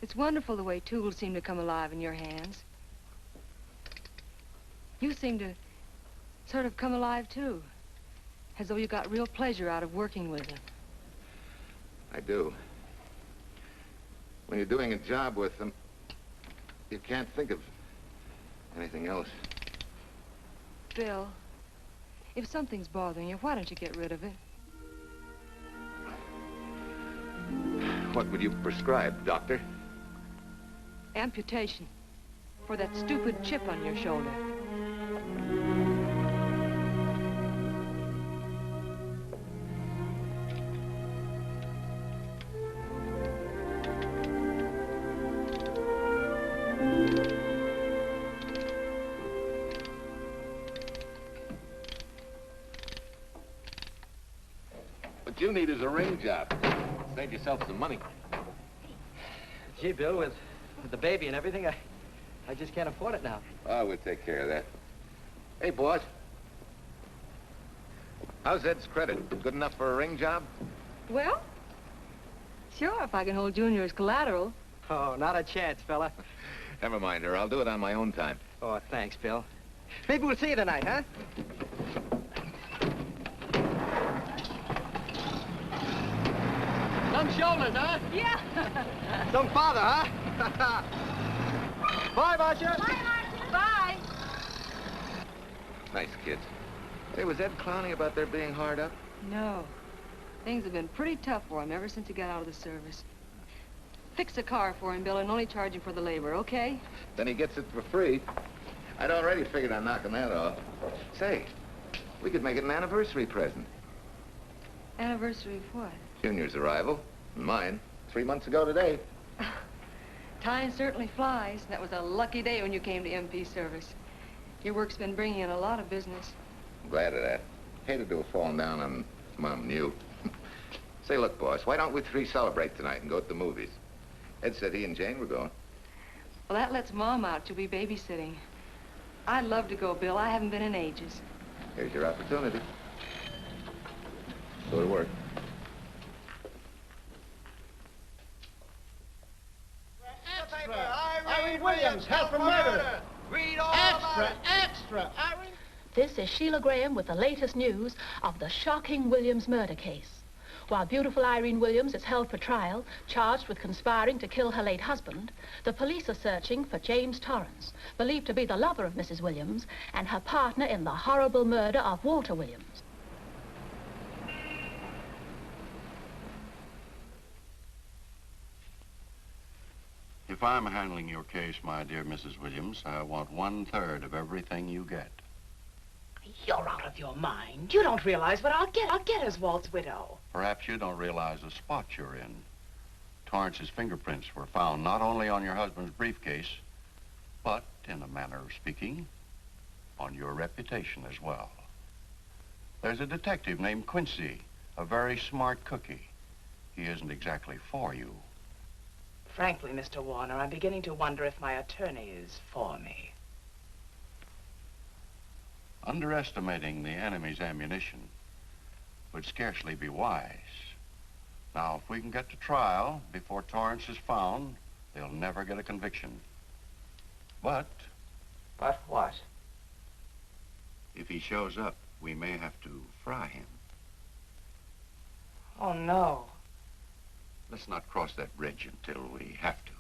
U: It's wonderful the way tools seem to come alive in your hands. You seem to sort of come alive, too. As though you got real pleasure out of working with them.
D: I do. When you're doing a job with them, you can't think of anything else.
U: Bill, if something's bothering you, why don't you get rid of it?
D: What would you prescribe, doctor?
U: Amputation. For that stupid chip on your shoulder.
D: What you need is a ring job. Save yourself some money.
I: Gee, Bill, with the baby and everything, I just can't afford it now.
D: Oh, we'll take care of that. Hey, boss. How's Ed's credit? Good enough for a ring job?
U: Well, sure, if I can hold Junior as collateral.
I: Oh, not a chance, fella.
D: Never mind her. I'll do it on my own time.
I: Oh, thanks, Bill. Maybe we'll see you tonight, huh? Some shoulders, huh?
U: Yeah.
I: Some father, huh? Bye, Marcia.
U: Bye, Marcia. Bye.
D: Nice kids. Hey, was Ed clowning about their being hard up?
U: No. Things have been pretty tough for him ever since he got out of the service. Fix a car for him, Bill, and only charge him for the labor, okay?
D: Then he gets it for free. I'd already figured on knocking that off. Say, we could make it an anniversary present.
U: Anniversary of what?
D: Junior's arrival, and mine, 3 months ago today.
U: Time certainly flies. That was a lucky day when you came to MP service. Your work's been bringing in a lot of business.
D: I'm glad of that. Hated to have fallen down on Mom and you. Say, look, boss, why don't we three celebrate tonight and go to the movies? Ed said he and Jane were going.
U: Well, that lets Mom out. She'll be babysitting. I'd love to go, Bill. I haven't been in ages.
D: Here's your opportunity. Go to work.
O: Irene Williams, held for murder.
L: Read all
O: Extra. Irene.
F: This is Sheila Graham with the latest news of the shocking Williams murder case. While beautiful Irene Williams is held for trial, charged with conspiring to kill her late husband, the police are searching for James Torrance, believed to be the lover of Mrs. Williams and her partner in the horrible murder of Walter Williams.
T: If I'm handling your case, my dear Mrs. Williams, I want 1/3 of everything you get.
H: You're out of your mind. You don't realize what I'll get as Walt's widow.
T: Perhaps you don't realize the spot you're in. Torrance's fingerprints were found not only on your husband's briefcase, but, in a manner of speaking, on your reputation as well.
K: There's a detective named Quincy, a very smart cookie. He isn't exactly for you.
H: Frankly, Mr. Warner, I'm beginning to wonder if my attorney is for me.
K: Underestimating the enemy's ammunition would scarcely be wise. Now, if we can get to trial before Torrance is found, they'll never get a conviction. But...
H: But what?
K: If he shows up, we may have to fry him.
H: Oh, no.
K: Let's not cross that bridge until we have to.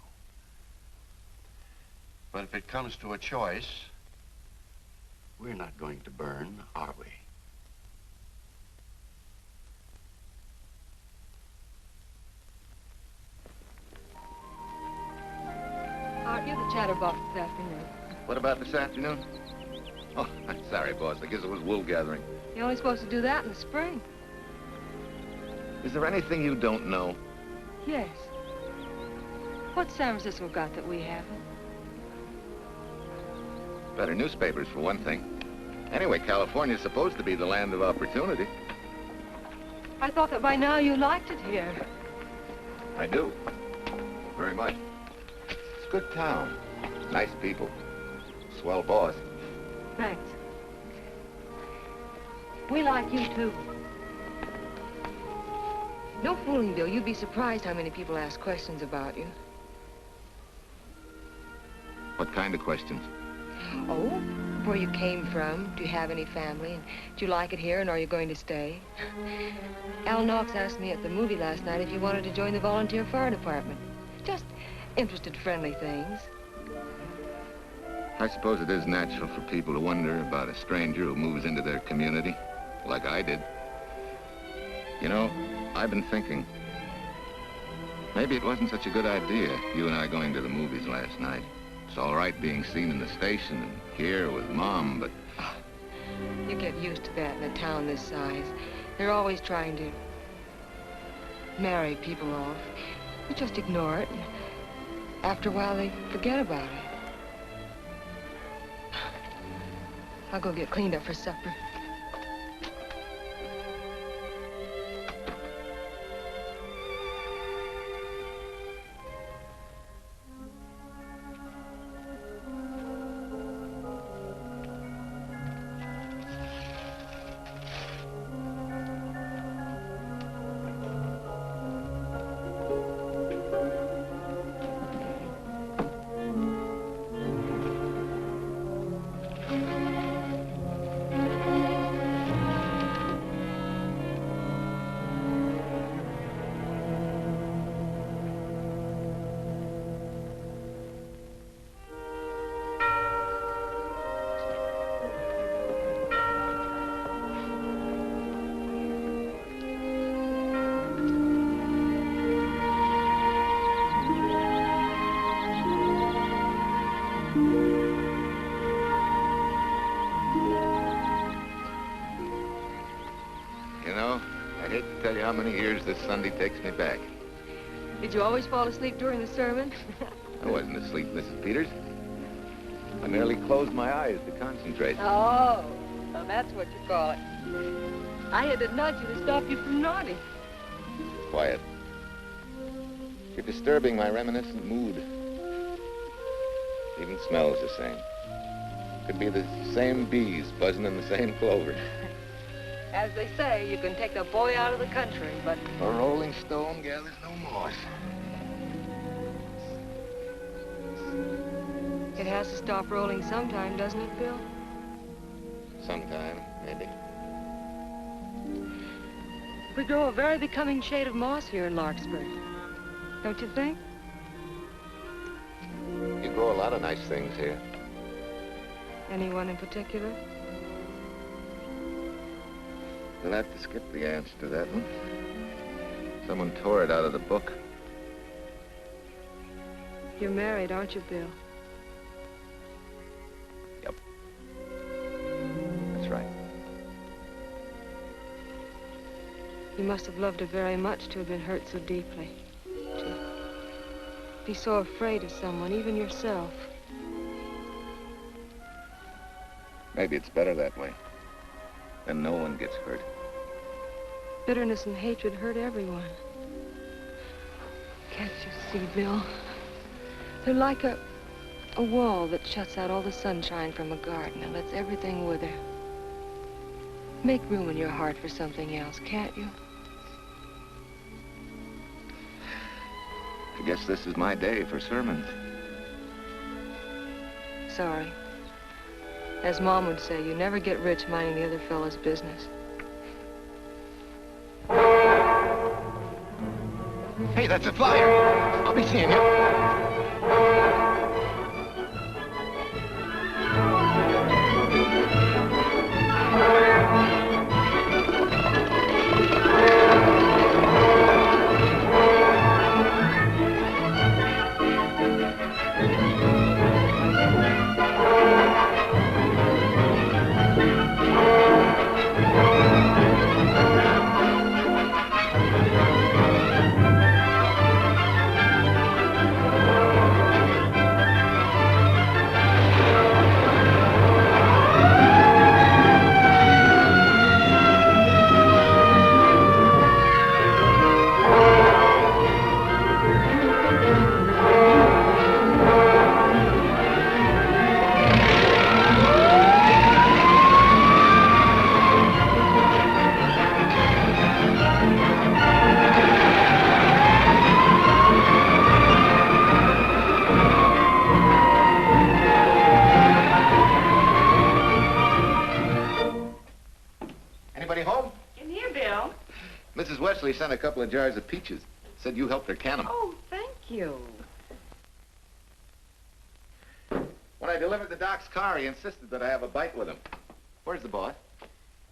K: But if it comes to a choice, we're not going to burn, are we?
U: Aren't you the chatterbox this afternoon?
D: What about this afternoon? Oh, I'm sorry, boss. I guess it was wool gathering.
U: You're only supposed to do that in the spring.
D: Is there anything you don't know?
U: Yes. What's San Francisco got that we haven't?
D: Better newspapers, for one thing. Anyway, California's supposed to be the land of opportunity.
U: I thought that by now you liked it here.
D: I do. Very much. It's a good town. Nice people. Swell boss.
U: Thanks. We like you, too. No fooling, Bill. You'd be surprised how many people ask questions about you.
D: What kind of questions?
U: Oh, where you came from, do you have any family, and do you like it here, and are you going to stay? Al Knox asked me at the movie last night if you wanted to join the volunteer fire department. Just interested, friendly things.
D: I suppose it is natural for people to wonder about a stranger who moves into their community, like I did. You know, I've been thinking, maybe it wasn't such a good idea, you and I going to the movies last night. It's all right being seen in the station and here with Mom, but...
U: Oh, you get used to that in a town this size. They're always trying to marry people off. You just ignore it, and after a while they forget about it. I'll go get cleaned up for supper.
D: Tell you how many years this Sunday takes me back.
U: Did you always fall asleep during the sermon?
D: I wasn't asleep, Mrs. Peters. I merely closed my eyes to concentrate.
U: Oh, so that's what you call it. I had to nudge you to stop you from nodding.
D: Quiet. You're disturbing my reminiscent mood. Even smells the same. Could be the same bees buzzing in the same clover.
U: As they say, you can take the boy out of the country, but...
D: A rolling stone gathers no moss.
U: It has to stop rolling sometime, doesn't it, Bill?
D: Sometime, maybe.
U: We grow a very becoming shade of moss here in Larkspur. Don't you think?
D: You grow a lot of nice things here.
U: Anyone in particular?
D: You'll have to skip the answer to that one. Someone tore it out of the book.
U: You're married, aren't you, Bill?
D: Yep. That's right.
U: You must have loved her very much to have been hurt so deeply. To be so afraid of someone, even yourself.
D: Maybe it's better that way. then no one gets hurt.
U: Bitterness and hatred hurt everyone. Can't you see, Bill? They're like a wall that shuts out all the sunshine from a garden and lets everything wither. Make room in your heart for something else, can't you?
D: I guess this is my day for sermons.
U: Sorry. As Mom would say, you never get rich minding the other fellow's business.
D: Hey, that's a flyer. I'll be seeing you. Sent a couple of jars of peaches. Said you helped her can them.
H: Oh, thank you.
D: When I delivered the doc's car, he insisted that I have a bite with him. Where's the boss?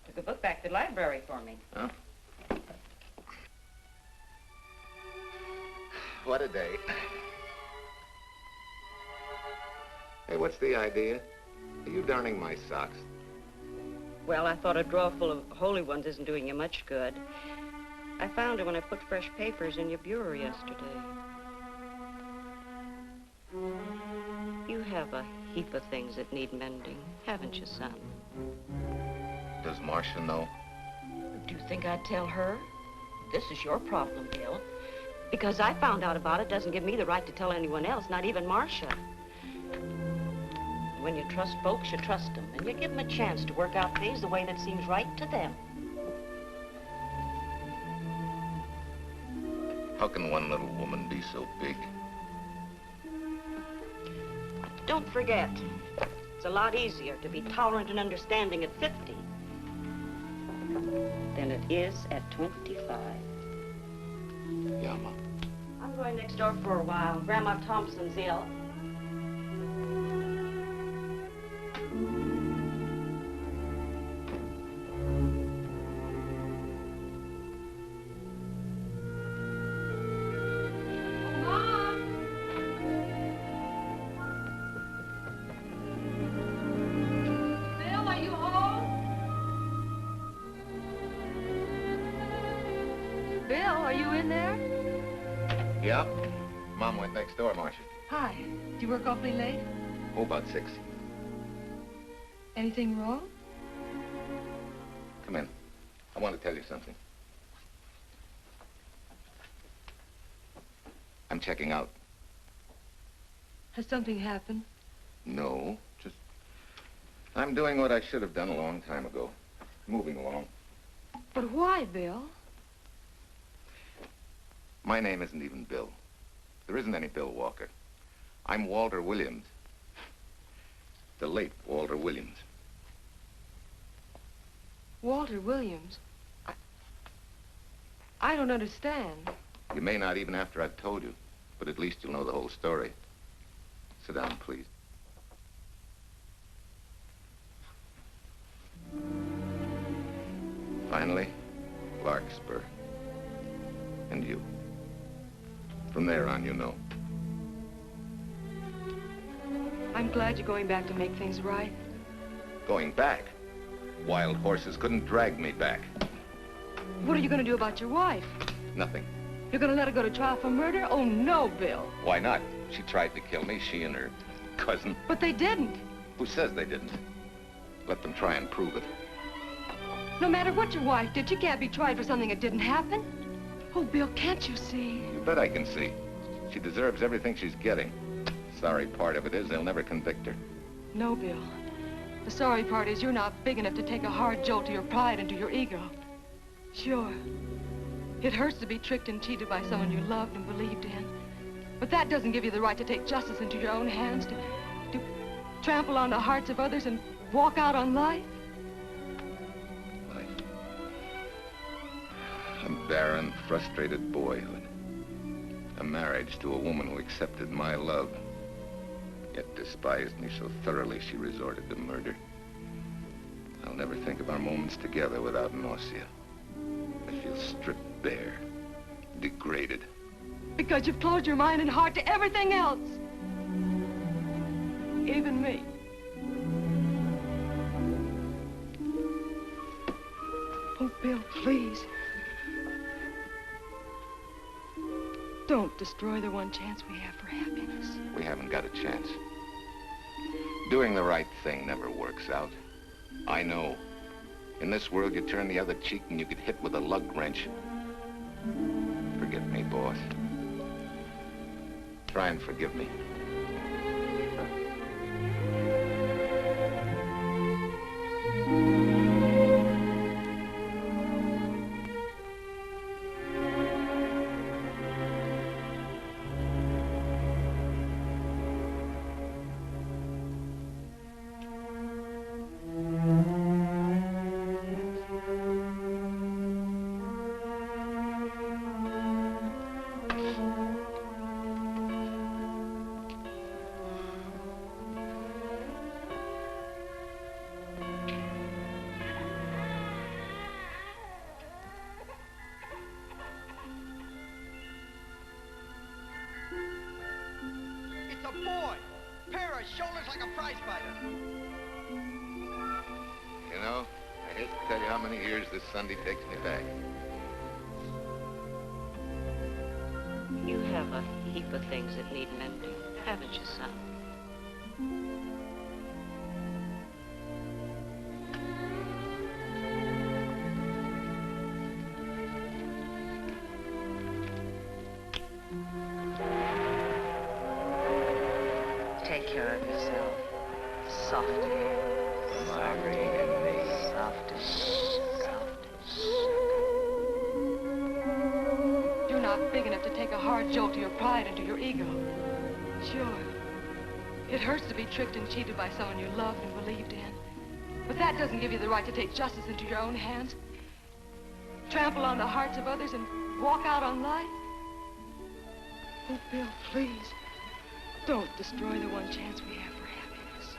A: Took a book back to the library for me.
D: Huh? What a day. Hey, what's the idea? Are you darning my socks?
A: Well, I thought a drawer full of holy ones isn't doing you much good. I found it when I put fresh papers in your bureau yesterday. You have a heap of things that need mending, haven't you, son?
D: Does Marcia know?
A: Do you think I'd tell her? This is your problem, Bill. Because I found out about it doesn't give me the right to tell anyone else, not even Marcia. When you trust folks, you trust them, and you give them a chance to work out things the way that seems right to them.
D: How can one little woman be so big?
A: Don't forget, it's a lot easier to be tolerant and understanding at 50 than it is at 25.
D: Yeah, Mom.
A: I'm going next door for a while. Grandma Thompson's ill.
D: Yeah? Mom went next door, Marcia.
U: Hi. Do you work awfully late?
D: Oh, about 6.
U: Anything wrong?
D: Come in. I want to tell you something. I'm checking out.
U: Has something happened?
D: No, just... I'm doing what I should have done a long time ago. Moving along.
U: But why, Bill?
D: My name isn't even Bill. There isn't any Bill Walker. I'm Walter Williams. The late Walter Williams.
U: Walter Williams? I don't understand.
D: You may not even after I've told you, but at least you'll know the whole story. Sit down, please. Finally, Larkspur. And you. From there on, you know.
U: I'm glad you're going back to make things right.
D: Going back? Wild horses couldn't drag me back.
U: What are you going to do about your wife?
D: Nothing.
U: You're going to let her go to trial for murder? Oh, no, Bill.
D: Why not? She tried to kill me, she and her cousin.
U: But they didn't.
D: Who says they didn't? Let them try and prove it.
U: No matter what your wife did, she can't be tried for something that didn't happen. Oh, Bill, can't you see?
D: You bet I can see. She deserves everything she's getting. Sorry part of it is they'll never convict her.
U: No, Bill. The sorry part is you're not big enough to take a hard jolt to your pride and to your ego. Sure. It hurts to be tricked and cheated by someone you loved and believed in. But that doesn't give you the right to take justice into your own hands, to trample on the hearts of others and walk out on life.
D: A barren, frustrated boyhood. A marriage to a woman who accepted my love, yet despised me so thoroughly she resorted to murder. I'll never think of our moments together without nausea. I feel stripped bare, degraded.
U: Because you've closed your mind and heart to everything else. Even me. Oh, Bill, please. Don't destroy the one chance we have for happiness.
D: We haven't got a chance. Doing the right thing never works out. I know. In this world, you turn the other cheek and you get hit with a lug wrench. Forget me, boss. Try and forgive me.
I: Shoulders like a prize fighter.
D: You know, I hate to tell you how many years this Sunday takes me back.
A: You have a heap of things that need mending, haven't you, son?
H: Take care of yourself. Softly.
C: Irene and me.
U: You're not big enough to take a hard jolt to your pride and to your ego. Sure. It hurts to be tricked and cheated by someone you loved and believed in. But that doesn't give you the right to take justice into your own hands. Trample on the hearts of others and walk out on life. Oh, Bill, please. Don't destroy the one chance we have for happiness.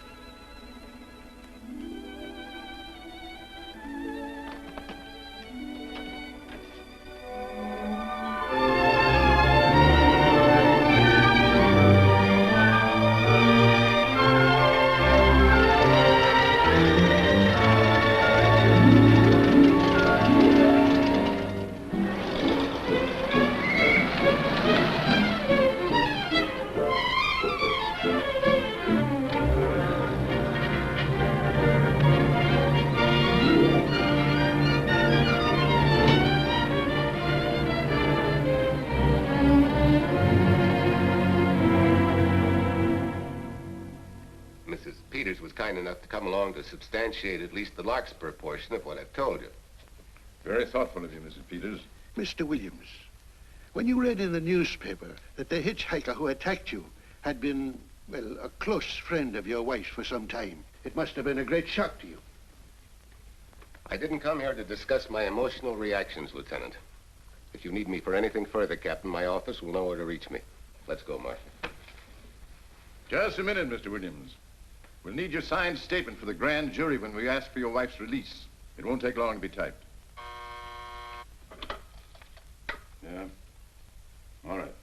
K: To substantiate at least the Larkspur portion of what I've told you.
D: Very thoughtful of you, Mrs. Peters.
N: Mr. Williams, when you read in the newspaper that the hitchhiker who attacked you had been, well, a close friend of your wife's for some time, it must have been a great shock to you.
K: I didn't come here to discuss my emotional reactions, Lieutenant. If you need me for anything further, Captain, my office will know where to reach me. Let's go, Marshal.
D: Just a minute, Mr. Williams. We'll need your signed statement for the grand jury when we ask for your wife's release. It won't take long to be typed. Yeah? All right.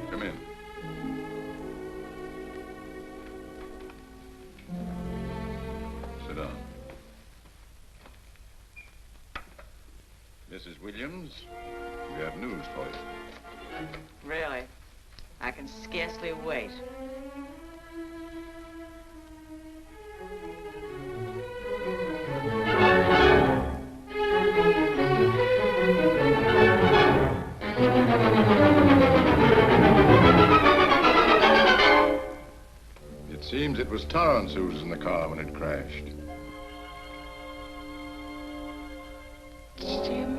D: Come in. Sit down. Mrs. Williams, we We have news for you.
H: Really? I can scarcely wait.
D: It seems it was Torrance who was in the car when it crashed.
H: Jim?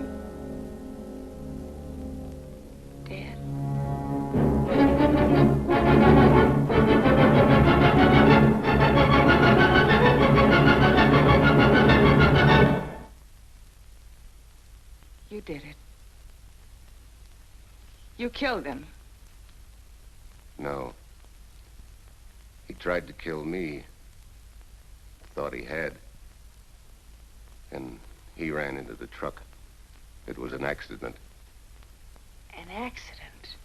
H: Dead? You did it. You killed him.
K: No. He tried to kill me. Thought he had. And he ran into the truck. It was an accident.
H: An accident?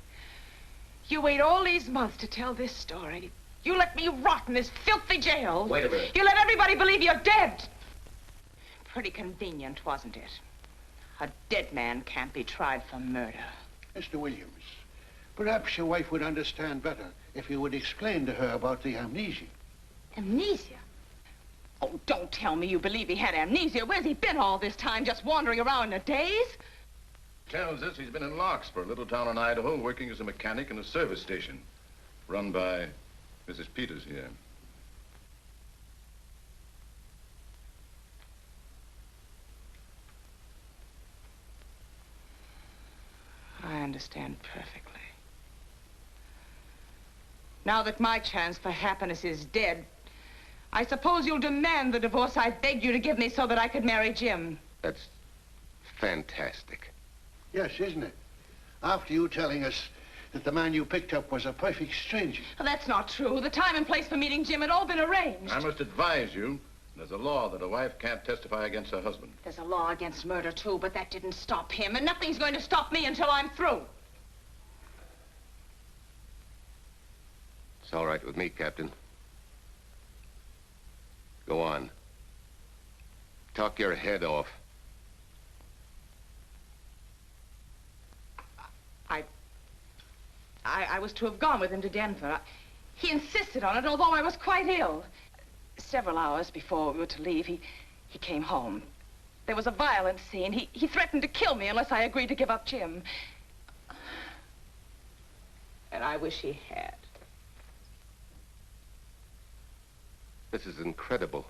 H: You wait all these months to tell this story. You let me rot in this filthy jail.
K: Wait a minute.
H: You let everybody believe you're dead. Pretty convenient, wasn't it? A dead man can't be tried for murder.
N: Mr. Williams, perhaps your wife would understand better if you would explain to her about the amnesia.
H: Amnesia? Oh, don't tell me you believe he had amnesia. Where's he been all this time, just wandering around in a daze?
D: Tells us he's been in Larkspur, a little town in Idaho, working as a mechanic in a service station, run by Mrs. Peters here.
H: I understand perfectly. Now that my chance for happiness is dead, I suppose you'll demand the divorce I begged you to give me so that I could marry Jim.
K: That's fantastic.
N: Yes, isn't it? After you telling us that the man you picked up was a perfect stranger.
H: Well, that's not true. The time and place for meeting Jim had all been arranged.
D: I must advise you, there's a law that a wife can't testify against her husband.
H: There's a law against murder, too, but that didn't stop him, and nothing's going to stop me until I'm through.
K: It's all right with me, Captain. Go on. Talk your head off.
H: I was to have gone with him to Denver. He insisted on it, although I was quite ill. Several hours before we were to leave, he came home. There was a violent scene. He threatened to kill me unless I agreed to give up Jim. And I wish he had.
K: This is incredible.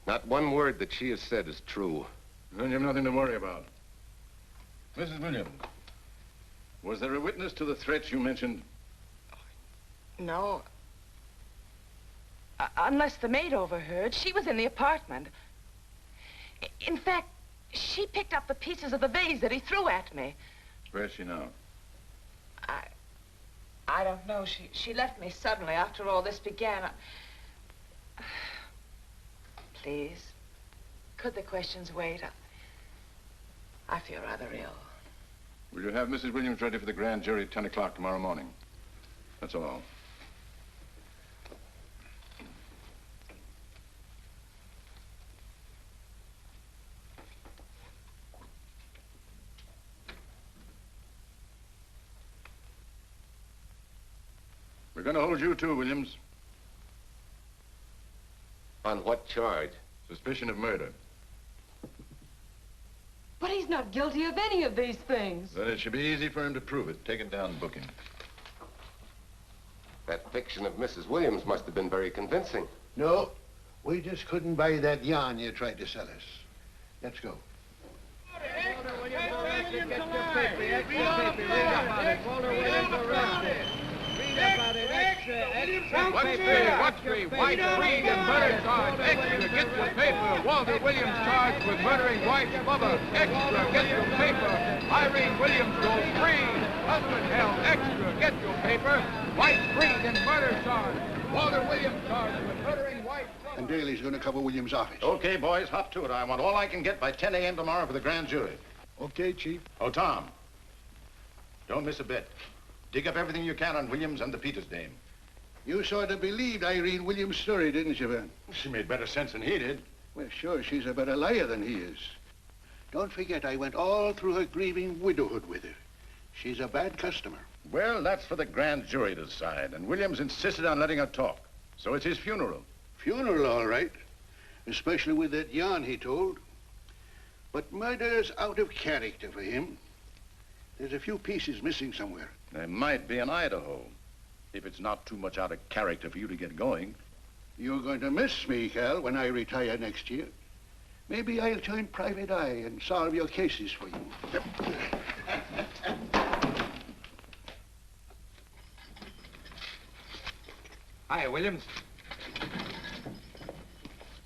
K: Not one word that she has said is true.
D: Then you have nothing to worry about. Mrs. Williams, was there a witness to the threats you mentioned?
H: No. Unless the maid overheard. She was in the apartment. In fact, she picked up the pieces of the vase that he threw at me.
D: Where's she now?
H: I don't know. She left me suddenly after all this began. Please, could the questions wait? I feel rather ill.
D: Will you have Mrs. Williams ready for the grand jury at 10 o'clock tomorrow morning? That's all. We're going to hold you too, Williams.
K: On what charge?
D: Suspicion of murder.
P: But he's not guilty of any of these things.
D: Then it should be easy for him to prove it. Take it down and book him.
K: That fiction of Mrs. Williams must have been very convincing.
N: No, we just couldn't buy that yarn you tried to sell us. Let's go.
J: Watch me, White, Reed, and murder charge. Extra, get your paper. Walter Williams charged with murdering White's mother. Extra, get your paper. Irene Williams goes free. Husband held. Extra, get your paper. White, Reed, and murder charge. Walter Williams charged with murdering White's mother.
N: And Daly's going to cover Williams' office.
D: Okay, boys, hop to it. I want all I can get by 10 a.m. tomorrow for the grand jury.
O: Okay, Chief.
D: Oh, Tom, don't miss a bit. Dig up everything you can on Williams and the Peters dame.
N: You sort of believed Irene Williams' story, didn't you, Ben?
D: She made better sense than he did.
N: Well, sure, she's a better liar than he is. Don't forget, I went all through her grieving widowhood with her. She's a bad customer.
D: Well, that's for the grand jury to decide, and Williams insisted on letting her talk. So it's his funeral.
N: Funeral, all right. Especially with that yarn he told. But murder's out of character for him. There's a few pieces missing somewhere.
D: There might be in Idaho, if it's not too much out of character for you to get going.
N: You're going to miss me, Cal, when I retire next year. Maybe I'll join Private Eye and solve your cases for you.
J: Hi, Williams.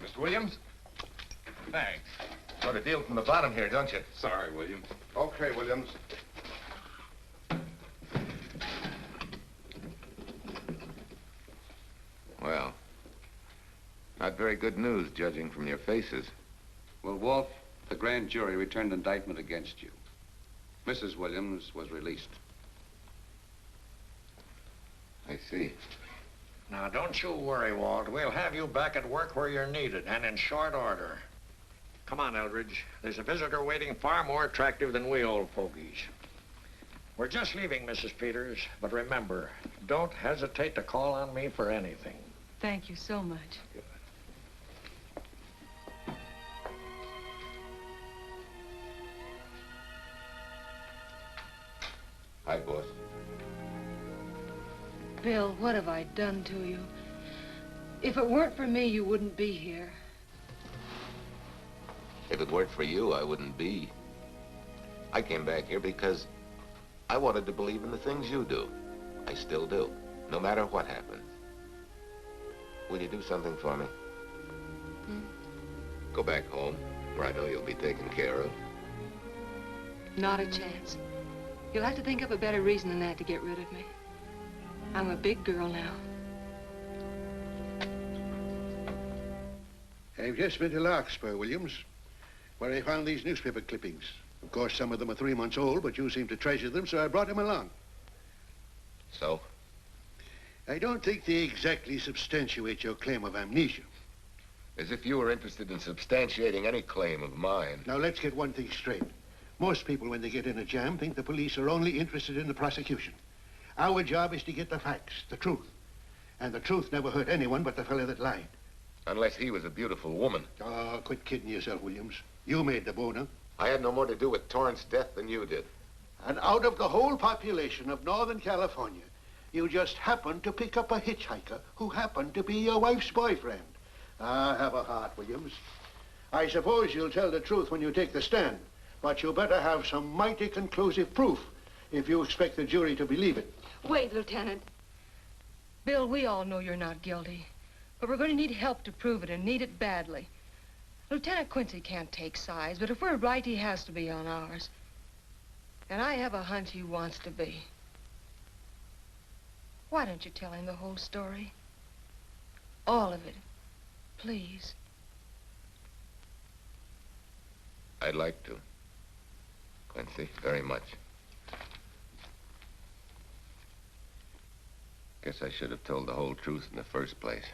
J: Mr. Williams? Thanks. Got a deal from the bottom here, don't you? Sorry, Williams.
D: Okay, Williams.
K: Well, not very good news, judging from your faces.
Q: Well, Wolf, the grand jury returned indictment against you. Mrs. Williams was released.
K: I see.
C: Now, don't you worry, Walt. We'll have you back at work where you're needed, and in short order. Come on, Eldridge. There's a visitor waiting far more attractive than we old fogies. We're just leaving, Mrs. Peters, but remember, don't hesitate to call on me for anything.
U: Thank you so much.
K: Hi, boss.
U: Bill, what have I done to you? If it weren't for me, you wouldn't be here.
K: If it weren't for you, I wouldn't be. I came back here because I wanted to believe in the things you do. I still do, no matter what happens. Will you do something for me? Go back home, where I know you'll be taken care of.
U: Not a chance. You'll have to think up a better reason than that to get rid of me. I'm a big girl now.
N: I've just been to Larkspur, Williams, where I found these newspaper clippings. Of course, some of them are 3 months old, but you seem to treasure them, so I brought them along.
K: So?
N: I don't think they exactly substantiate your claim of amnesia.
K: As if you were interested in substantiating any claim of mine.
N: Now, let's get one thing straight. Most people, when they get in a jam, think the police are only interested in the prosecution. Our job is to get the facts, the truth. And the truth never hurt anyone but the fellow that lied.
K: Unless he was a beautiful woman.
N: Oh, quit kidding yourself, Williams. You made the boner.
K: I had no more to do with Torrance's death than you did.
N: And out of the whole population of Northern California, you just happened to pick up a hitchhiker who happened to be your wife's boyfriend. Ah, have a heart, Williams. I suppose you'll tell the truth when you take the stand, but you better have some mighty conclusive proof if you expect the jury to believe it.
U: Wait, Lieutenant. Bill, we all know you're not guilty, but we're going to need help to prove it and need it badly. Lieutenant Quincy can't take sides, but if we're right, he has to be on ours. And I have a hunch he wants to be. Why don't you tell him the whole story? All of it. Please.
K: I'd like to. Quincy, very much. Guess I should have told the whole truth in the first place.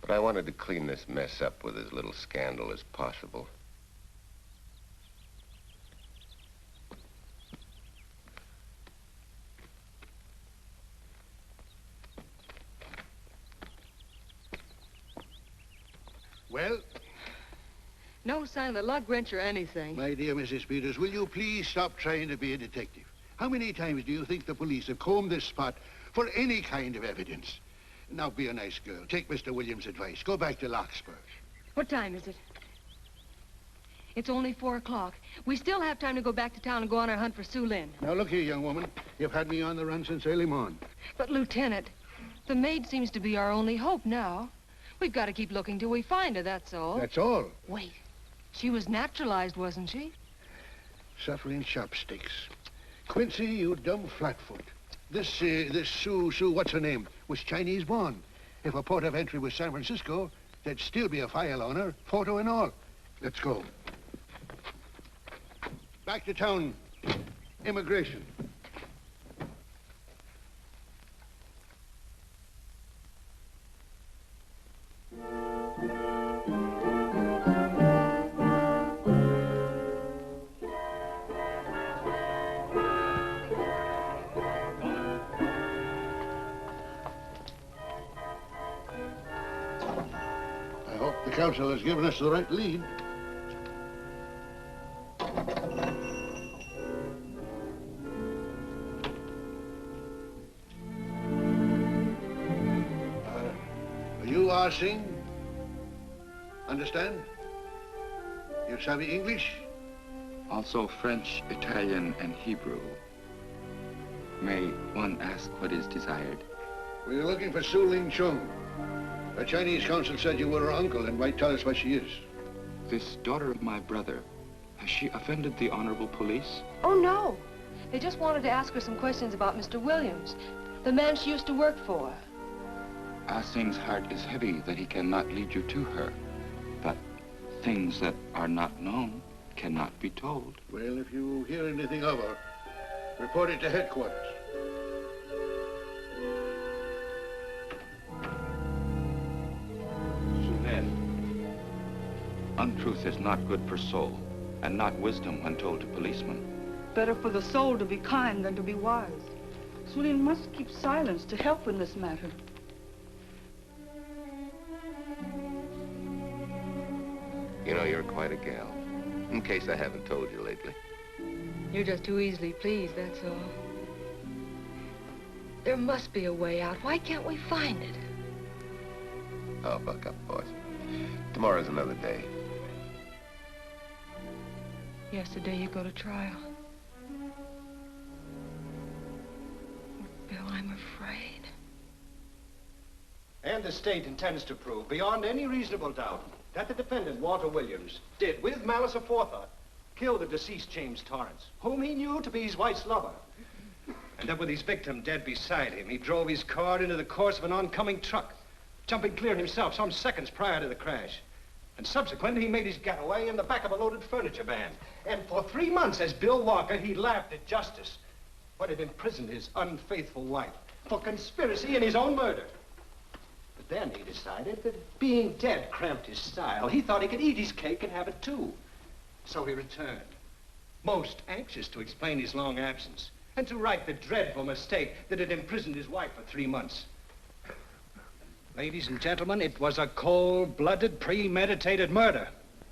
K: But I wanted to clean this mess up with as little scandal as possible.
N: Well?
U: No sign of the lug wrench or anything.
N: My dear Mrs. Peters, will you please stop trying to be a detective? How many times do you think the police have combed this spot for any kind of evidence? Now, be a nice girl. Take Mr. Williams' advice. Go back to Larkspur.
U: What time is it? It's only 4 o'clock. We still have time to go back to town and go on our hunt for Sue Lynn.
N: Now, look here, young woman. You've had me on the run since early morning.
U: But, Lieutenant, the maid seems to be our only hope now. We've got to keep looking till we find her, that's all.
N: That's all?
U: Wait. She was naturalized, wasn't she?
N: Suffering chopsticks. Quincy, you dumb flatfoot. This Sue, what's her name, was Chinese born. If her port of entry was San Francisco, there'd still be a file on her, photo and all. Let's go. Back to town. Immigration. The council has given us the right lead. You are Singh? Understand? You savvy English?
R: Also French, Italian, and Hebrew. May one ask what is desired?
N: We're looking for Su Ling Chung. The Chinese consul said you were her uncle and might tell us what she is.
R: This daughter of my brother, has she offended the honorable police?
U: Oh, no. They just wanted to ask her some questions about Mr. Williams, the man she used to work for.
R: Ah Sing's heart is heavy that he cannot lead you to her. But things that are not known cannot be told.
N: Well, if you hear anything of her, report it to headquarters.
R: Untruth is not good for soul, and not wisdom when told to policemen.
P: Better for the soul to be kind than to be wise. Sulin must keep silence to help in this matter.
K: You know, you're quite a gal. In case I haven't told you lately.
U: You're just too easily pleased, that's all. There must be a way out. Why can't we find it?
K: Oh, buck up, boys. Tomorrow's another day.
U: Yesterday you go to trial. Bill, I'm afraid.
I: And the state intends to prove, beyond any reasonable doubt, that the defendant, Walter Williams, did, with malice aforethought, kill the deceased James Torrance, whom he knew to be his wife's lover. And that with his victim dead beside him, he drove his car into the course of an oncoming truck, jumping clear himself some seconds prior to the crash. And subsequently, he made his getaway in the back of a loaded furniture van. And for 3 months, as Bill Walker, he laughed at justice, but had imprisoned his unfaithful wife for conspiracy in his own murder. But then he decided that being dead cramped his style. He thought he could eat his cake and have it too. So he returned, most anxious to explain his long absence and to right the dreadful mistake that had imprisoned his wife for 3 months. Ladies and gentlemen, it was a cold-blooded, premeditated murder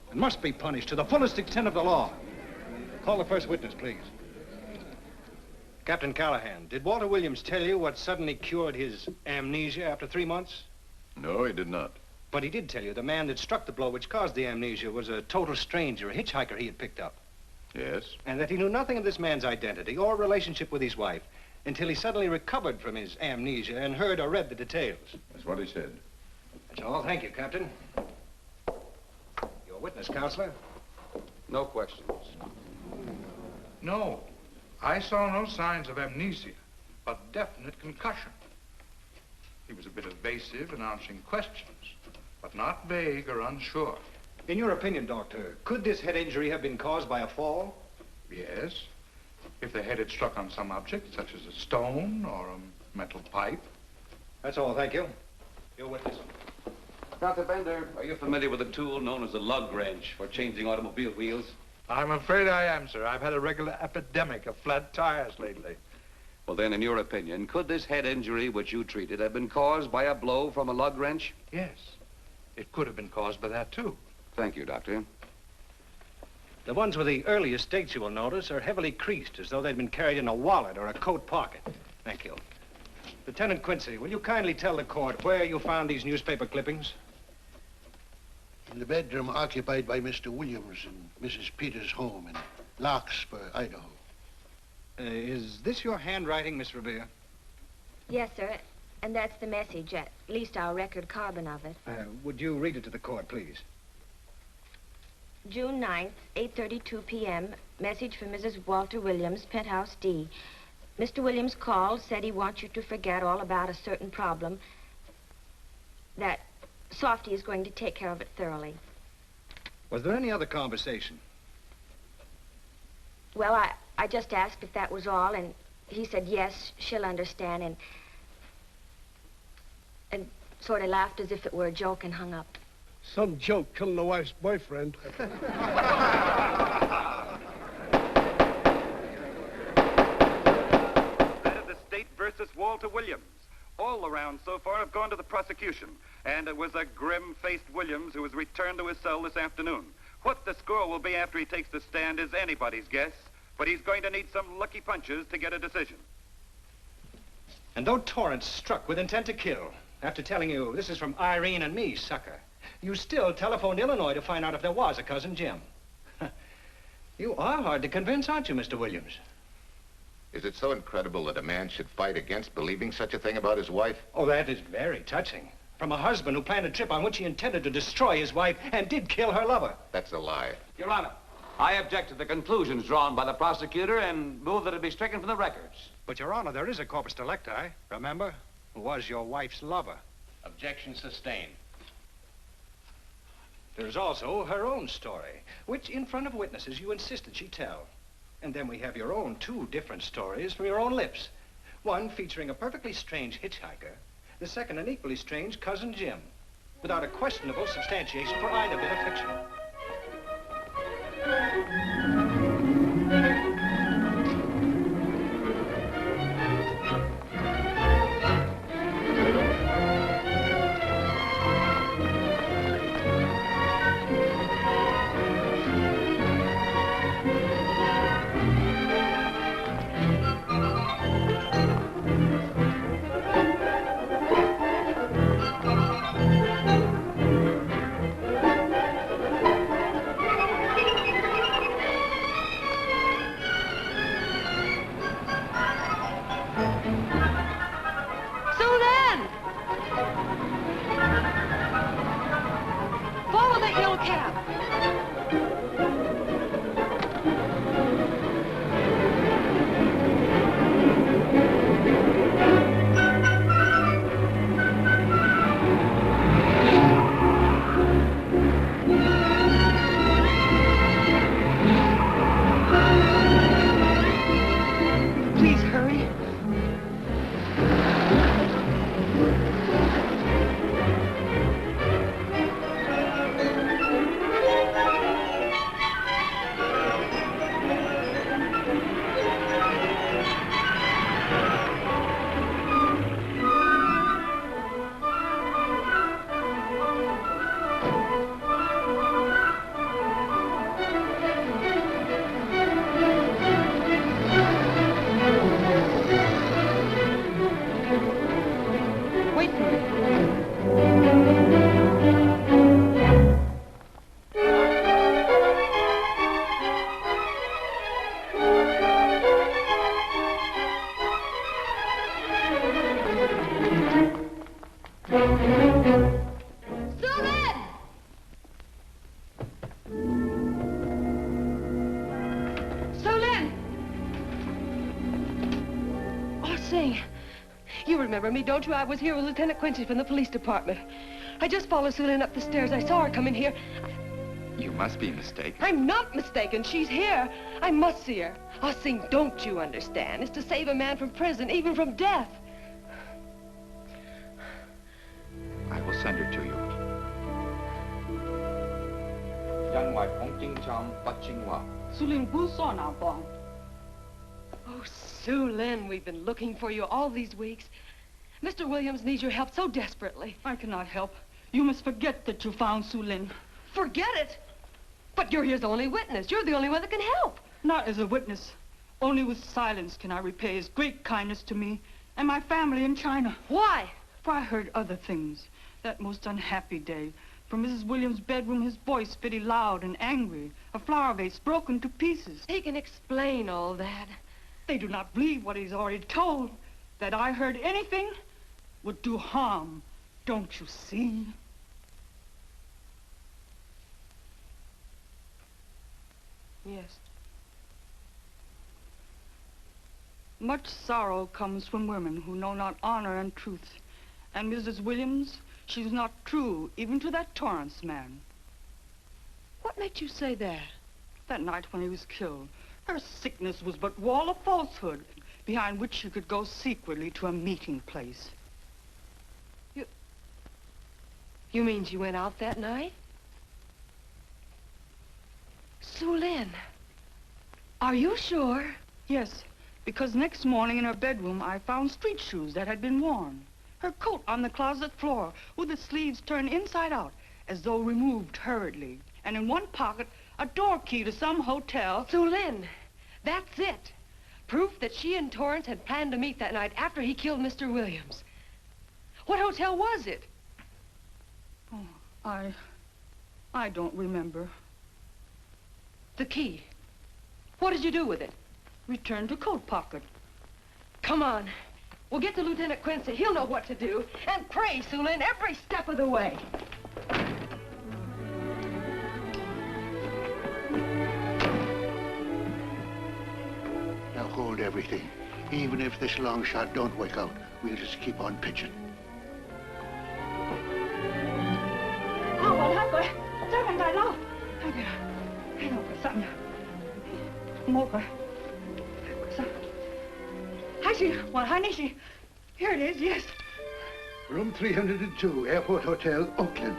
I: and must be punished to the fullest extent of the law. Call the first witness, please. Captain Callahan, did Walter Williams tell you what suddenly cured his amnesia after 3 months?
V: No, he did not.
I: But he did tell you the man that struck the blow which caused the amnesia was a total stranger, a hitchhiker he had picked up.
V: Yes?
I: And that he knew nothing of this man's identity or relationship with his wife until he suddenly recovered from his amnesia and heard or read the details.
V: That's what he said.
I: That's all. Thank you, Captain. Your witness, Counselor.
Q: No questions.
J: No. I saw no signs of amnesia, but definite concussion. He was a bit evasive in answering questions, but not vague or unsure.
I: In your opinion, Doctor, could this head injury have been caused by a fall?
J: Yes. If the head had struck on some object, such as a stone or a metal pipe.
I: That's all, thank you. Your witness.
Q: Dr. Bender, are you familiar with a tool known as a lug wrench for changing automobile wheels?
J: I'm afraid I am, sir. I've had a regular epidemic of flat tires lately.
Q: Well, then, in your opinion, could this head injury which you treated have been caused by a blow from a lug wrench?
J: Yes. It could have been caused by that, too.
Q: Thank you, Doctor.
I: The ones with the earliest dates, you will notice, are heavily creased, as though they'd been carried in a wallet or a coat pocket. Thank you. Lieutenant Quincy, will you kindly tell the court where you found these newspaper clippings?
N: In the bedroom occupied by Mr. Williams in Mrs. Peters' home in Larkspur, Idaho.
I: Is this your handwriting, Miss Revere?
M: Yes, sir. And that's the message, at least our record carbon of it.
I: Would you read it to the court, please?
M: June 9th, 8:32 p.m. Message from Mrs. Walter Williams, Penthouse D. Mr. Williams called, said he wants you to forget all about a certain problem, that Softy is going to take care of it thoroughly.
I: Was there any other conversation?
M: Well, I just asked if that was all, and he said yes, she'll understand, and sort of laughed as if it were a joke and hung up.
W: Some joke killing the wife's boyfriend.
X: That of the state versus Walter Williams.
E: All the rounds so far have gone to the prosecution, and it was a grim-faced Williams who was returned to his cell this afternoon. What the score will be after he takes the stand is anybody's guess, but he's going to need some lucky punches to get a decision.
I: And though Torrance struck with intent to kill, after telling you this is from Irene and me, sucker, you still telephoned Illinois to find out if there was a cousin Jim. You are hard to convince, aren't you, Mr. Williams?
D: Is it so incredible that a man should fight against believing such a thing about his wife?
I: Oh, that is very touching. From a husband who planned a trip on which he intended to destroy his wife and did kill her lover.
D: That's a lie.
Q: Your Honor, I object to the conclusions drawn by the prosecutor and move that it be stricken from the records.
I: But, Your Honor, there is a corpus delicti, remember, who was your wife's lover.
T: Objection sustained.
I: There's also her own story, which in front of witnesses you insisted she tell. And then we have your own two different stories from your own lips. One featuring a perfectly strange hitchhiker, the second an equally strange cousin Jim, without a questionable substantiation for either bit of fiction.
G: You remember me, don't you? I was here with Lieutenant Quincy from the police department. I just followed Susan up the stairs. I saw her come in here.
R: You must be mistaken.
G: I'm not mistaken. She's here. I must see her. Our thing, don't you understand, is to save a man from prison, even from death.
R: I will send her to you.
G: Oh, Sue Lynn, we've been looking for you all these weeks. Mr. Williams needs your help so desperately.
P: I cannot help. You must forget that you found Sue Lynn.
G: Forget it? But you're his only witness. You're the only one that can help.
P: Not as a witness. Only with silence can I repay his great kindness to me and my family in China.
G: Why?
P: For I heard other things. That most unhappy day. From Mrs. Williams' bedroom, his voice very loud and angry. A flower vase broken to pieces.
G: He can explain all that.
P: They do not believe what he's already told. That I heard anything would do harm. Don't you see?
G: Yes.
P: Much sorrow comes from women who know not honor and truth. And Mrs. Williams, she was not true even to that Torrance man.
G: What made you say that?
P: That night when he was killed, her sickness was but wall of falsehood, behind which she could go secretly to a meeting place.
G: You mean she went out that night? Sue Lynn, are you sure?
P: Yes, because next morning in her bedroom I found street shoes that had been worn. Her coat on the closet floor, with the sleeves turned inside out, as though removed hurriedly. And in one pocket, a door key to some hotel.
G: Sue Lynn, that's it. Proof that she and Torrance had planned to meet that night after he killed Mr. Williams. What hotel was it?
P: Oh, I don't remember.
G: The key. What did you do with it?
P: Returned to coat pocket.
G: Come on. We'll get to Lieutenant Quincy. He'll know what to do. And pray, Sue Lynn, every step of the way.
N: Now hold everything. Even if this long shot don't work out, we'll just keep on pitching.
P: Here it is, yes.
N: Room 302, Airport Hotel, Oakland.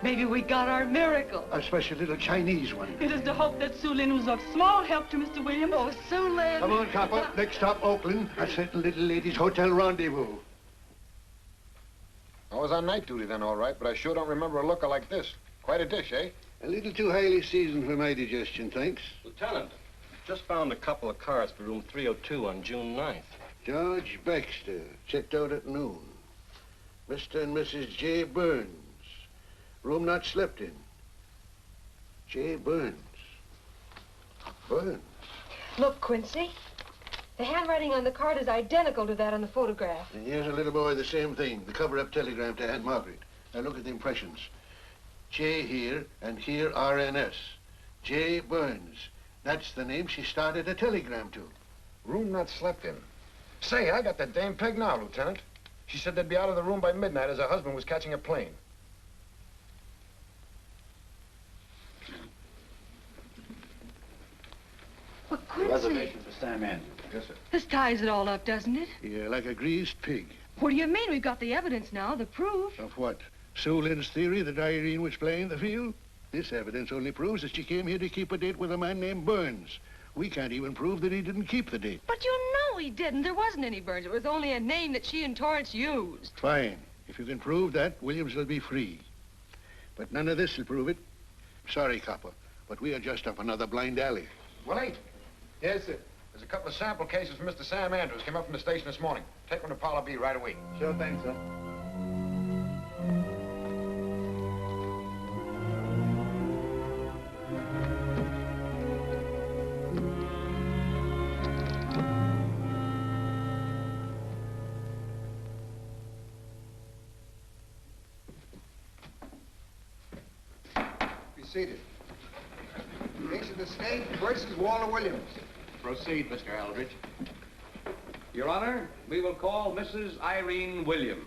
G: Maybe we got our miracle.
N: A special little Chinese one.
P: It is to hope that Sue Lynn was of small help to Mr. Williams.
G: Oh, Sue Lynn.
N: Come on, copper. Next stop, Oakland. A certain little lady's hotel rendezvous.
D: I was on night duty then, all right, but I sure don't remember a looker like this. Quite a dish, eh?
N: A little too highly seasoned for my digestion, thanks.
I: Lieutenant, just found a couple of cars for room 302 on June 9th.
N: George Baxter, checked out at noon. Mr. and Mrs. J. Burns. Room not slept in. J. Burns. Burns.
G: Look, Quincy. The handwriting on the card is identical to that on the photograph.
N: And here's a little boy, the same thing. The cover-up telegram to Aunt Margaret. Now look at the impressions. J here, and here RNS. J. Burns. That's the name she started a telegram to.
D: Room not slept in. Say, I got that dame pegged now, Lieutenant. She said they'd be out of the room by midnight as her husband was catching a plane.
G: But Quincy...
I: Reservation for Sam Andrews.
D: Yes, sir.
G: This ties it all up, doesn't it?
N: Yeah, like a greased pig.
G: What do you mean? We've got the evidence now, the proof.
N: Of what? Sue Lynn's theory that Irene was playing the field? This evidence only proves that she came here to keep a date with a man named Burns. We can't even prove that he didn't keep the date.
G: But you know he didn't. There wasn't any Burns. It was only a name that she and Torrance used.
N: Fine. If you can prove that, Williams will be free. But none of this will prove it. Sorry, copper, but we are just up another blind alley.
D: Willie? Yes, sir. There's a couple of sample cases from Mr. Sam Andrews. Came up from the station this morning. Take them to Parlor B right away.
I: Sure thing, sir.
B: Seated. Case of the state versus Walter Williams.
Q: Proceed, Mr. Aldrich. Your Honor, we will call Mrs. Irene Williams.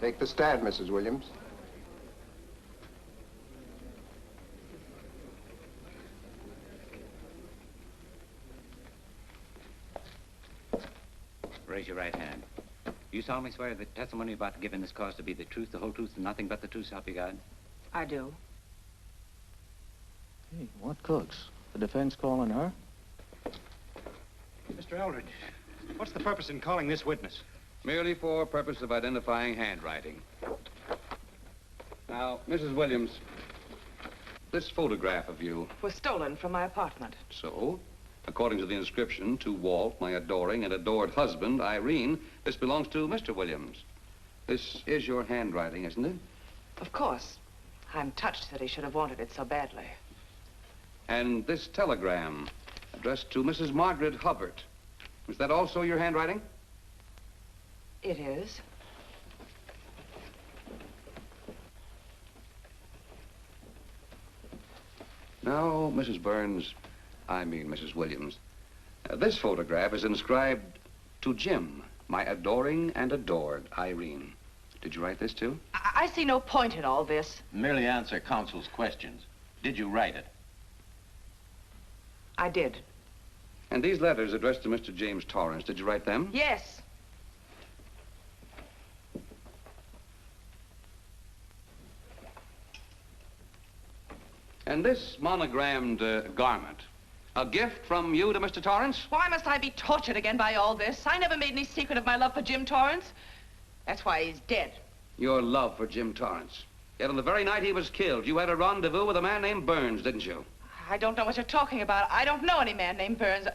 B: Take the stand, Mrs. Williams.
L: Raise your right hand. You solemnly swear that the testimony you're about to give in this cause to be the truth, the whole truth, and nothing but the truth, so help you God?
G: I do.
S: Hey, what cooks? The defense calling her?
I: Mr. Aldrich, what's the purpose in calling this witness?
Q: Merely for purpose of identifying handwriting. Now, Mrs. Williams, this photograph of you...
H: was stolen from my apartment.
Q: So, according to the inscription, to Walt, my adoring and adored husband, Irene, this belongs to Mr. Williams. This is your handwriting, isn't it?
H: Of course. I'm touched that he should have wanted it so badly.
Q: And this telegram, addressed to Mrs. Margaret Hubbard, is that also your handwriting?
H: It is.
Q: Now, Mrs. Burns, I mean Mrs. Williams, this photograph is inscribed to Jim, my adoring and adored Irene. Did you write this too?
H: I see no point in all this.
R: Merely answer counsel's questions. Did you write it?
H: I did.
Q: And these letters addressed to Mr. James Torrance, did you write them?
H: Yes.
Q: And this monogrammed garment, A gift from you to Mr. Torrance?
H: Why must I be tortured again by all this? I never made any secret of my love for Jim Torrance. That's why he's dead.
Q: Your love for Jim Torrance. Yet on the very night he was killed, you had a rendezvous with a man named Burns, didn't you?
H: I don't know what you're talking about. I don't know any man named Burns.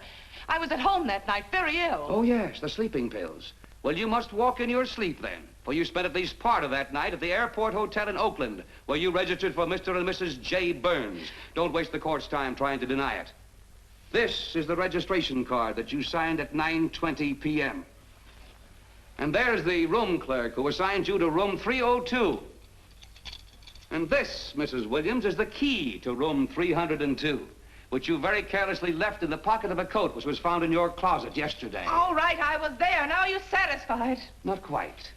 H: I was at home that night, very ill.
Q: Oh, yes, the sleeping pills. Well, you must walk in your sleep then, for you spent at least part of that night at the Airport Hotel in Oakland, where you registered for Mr. and Mrs. J. Burns. Don't waste the court's time trying to deny it. This is the registration card that you signed at 9:20 p.m. And there's the room clerk who assigned you to room 302. And this, Mrs. Williams, is the key to room 302, which you very carelessly left in the pocket of a coat which was found in your closet yesterday.
H: All right, I was there. Now are you satisfied?
Q: Not quite.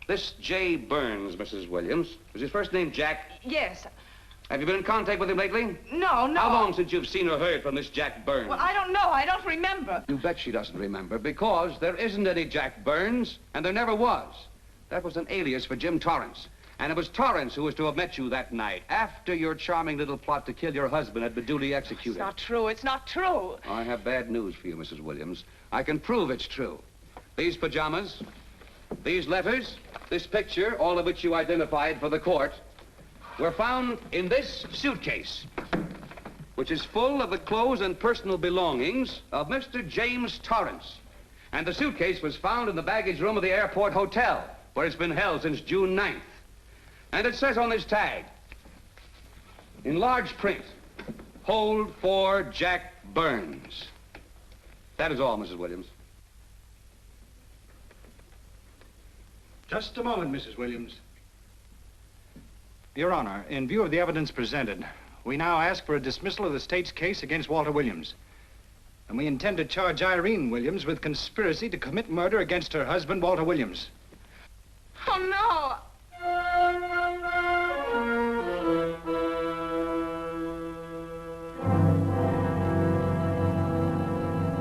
Q: This J. Burns, Mrs. Williams, was his first name Jack?
H: Yes.
Q: Have you been in contact with him lately?
H: No.
Q: How long since you've seen or heard from this Jack Burns?
H: Well, I don't know. I don't remember.
Q: You bet she doesn't remember, because there isn't any Jack Burns, and there never was. That was an alias for Jim Torrance. And it was Torrance who was to have met you that night, after your charming little plot to kill your husband had been duly executed.
H: It's not true. It's not true.
Q: I have bad news for you, Mrs. Williams. I can prove it's true. These pajamas, these letters, this picture, all of which you identified for the court, were found in this suitcase, which is full of the clothes and personal belongings of Mr. James Torrance. And the suitcase was found in the baggage room of the Airport Hotel, where it's been held since June 9th. And it says on this tag, in large print, hold for Jack Burns. That is all, Mrs. Williams.
I: Just a moment, Mrs. Williams. Your Honor, in view of the evidence presented, we now ask for a dismissal of the state's case against Walter Williams. And we intend to charge Irene Williams with conspiracy to commit murder against her husband, Walter Williams.
H: Oh, no.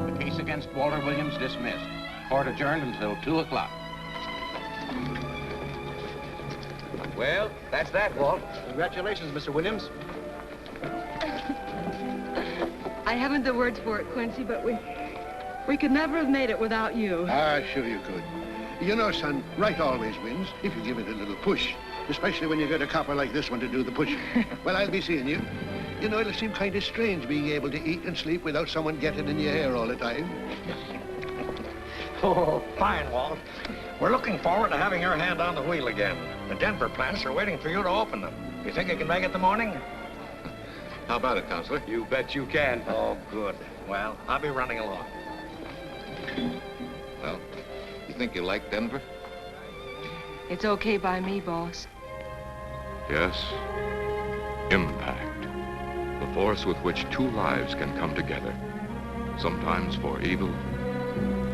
A: The case against Walter Williams dismissed. Court adjourned until 2 o'clock.
Q: Well, that's that, Walt.
I: Congratulations, Mr. Williams.
U: I haven't the words for it, Quincy, but we could never have made it without you.
N: Ah, sure you could. You know, son, right always wins if you give it a little push, especially when you get a copper like this one to do the pushing. Well, I'll be seeing you. You know, it'll seem kind of strange being able to eat and sleep without someone getting in your hair all the time.
C: Oh, fine, Walt. We're looking forward to having your hand on the wheel again. The Denver plants are waiting for you to open them. You think you can make it in the morning?
D: How about it, Counselor?
C: You bet you can. Oh, good. Well, I'll be running along.
D: Well, you think you like Denver?
U: It's okay by me, boss.
F: Yes, impact. The force with which two lives can come together. Sometimes for evil,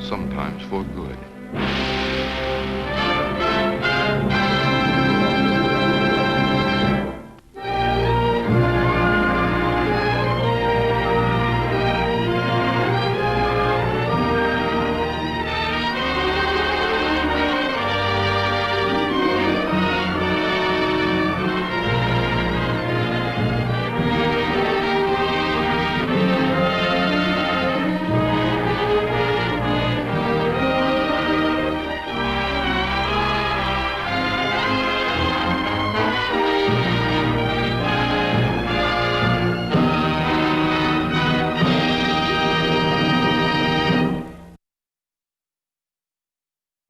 F: sometimes for good.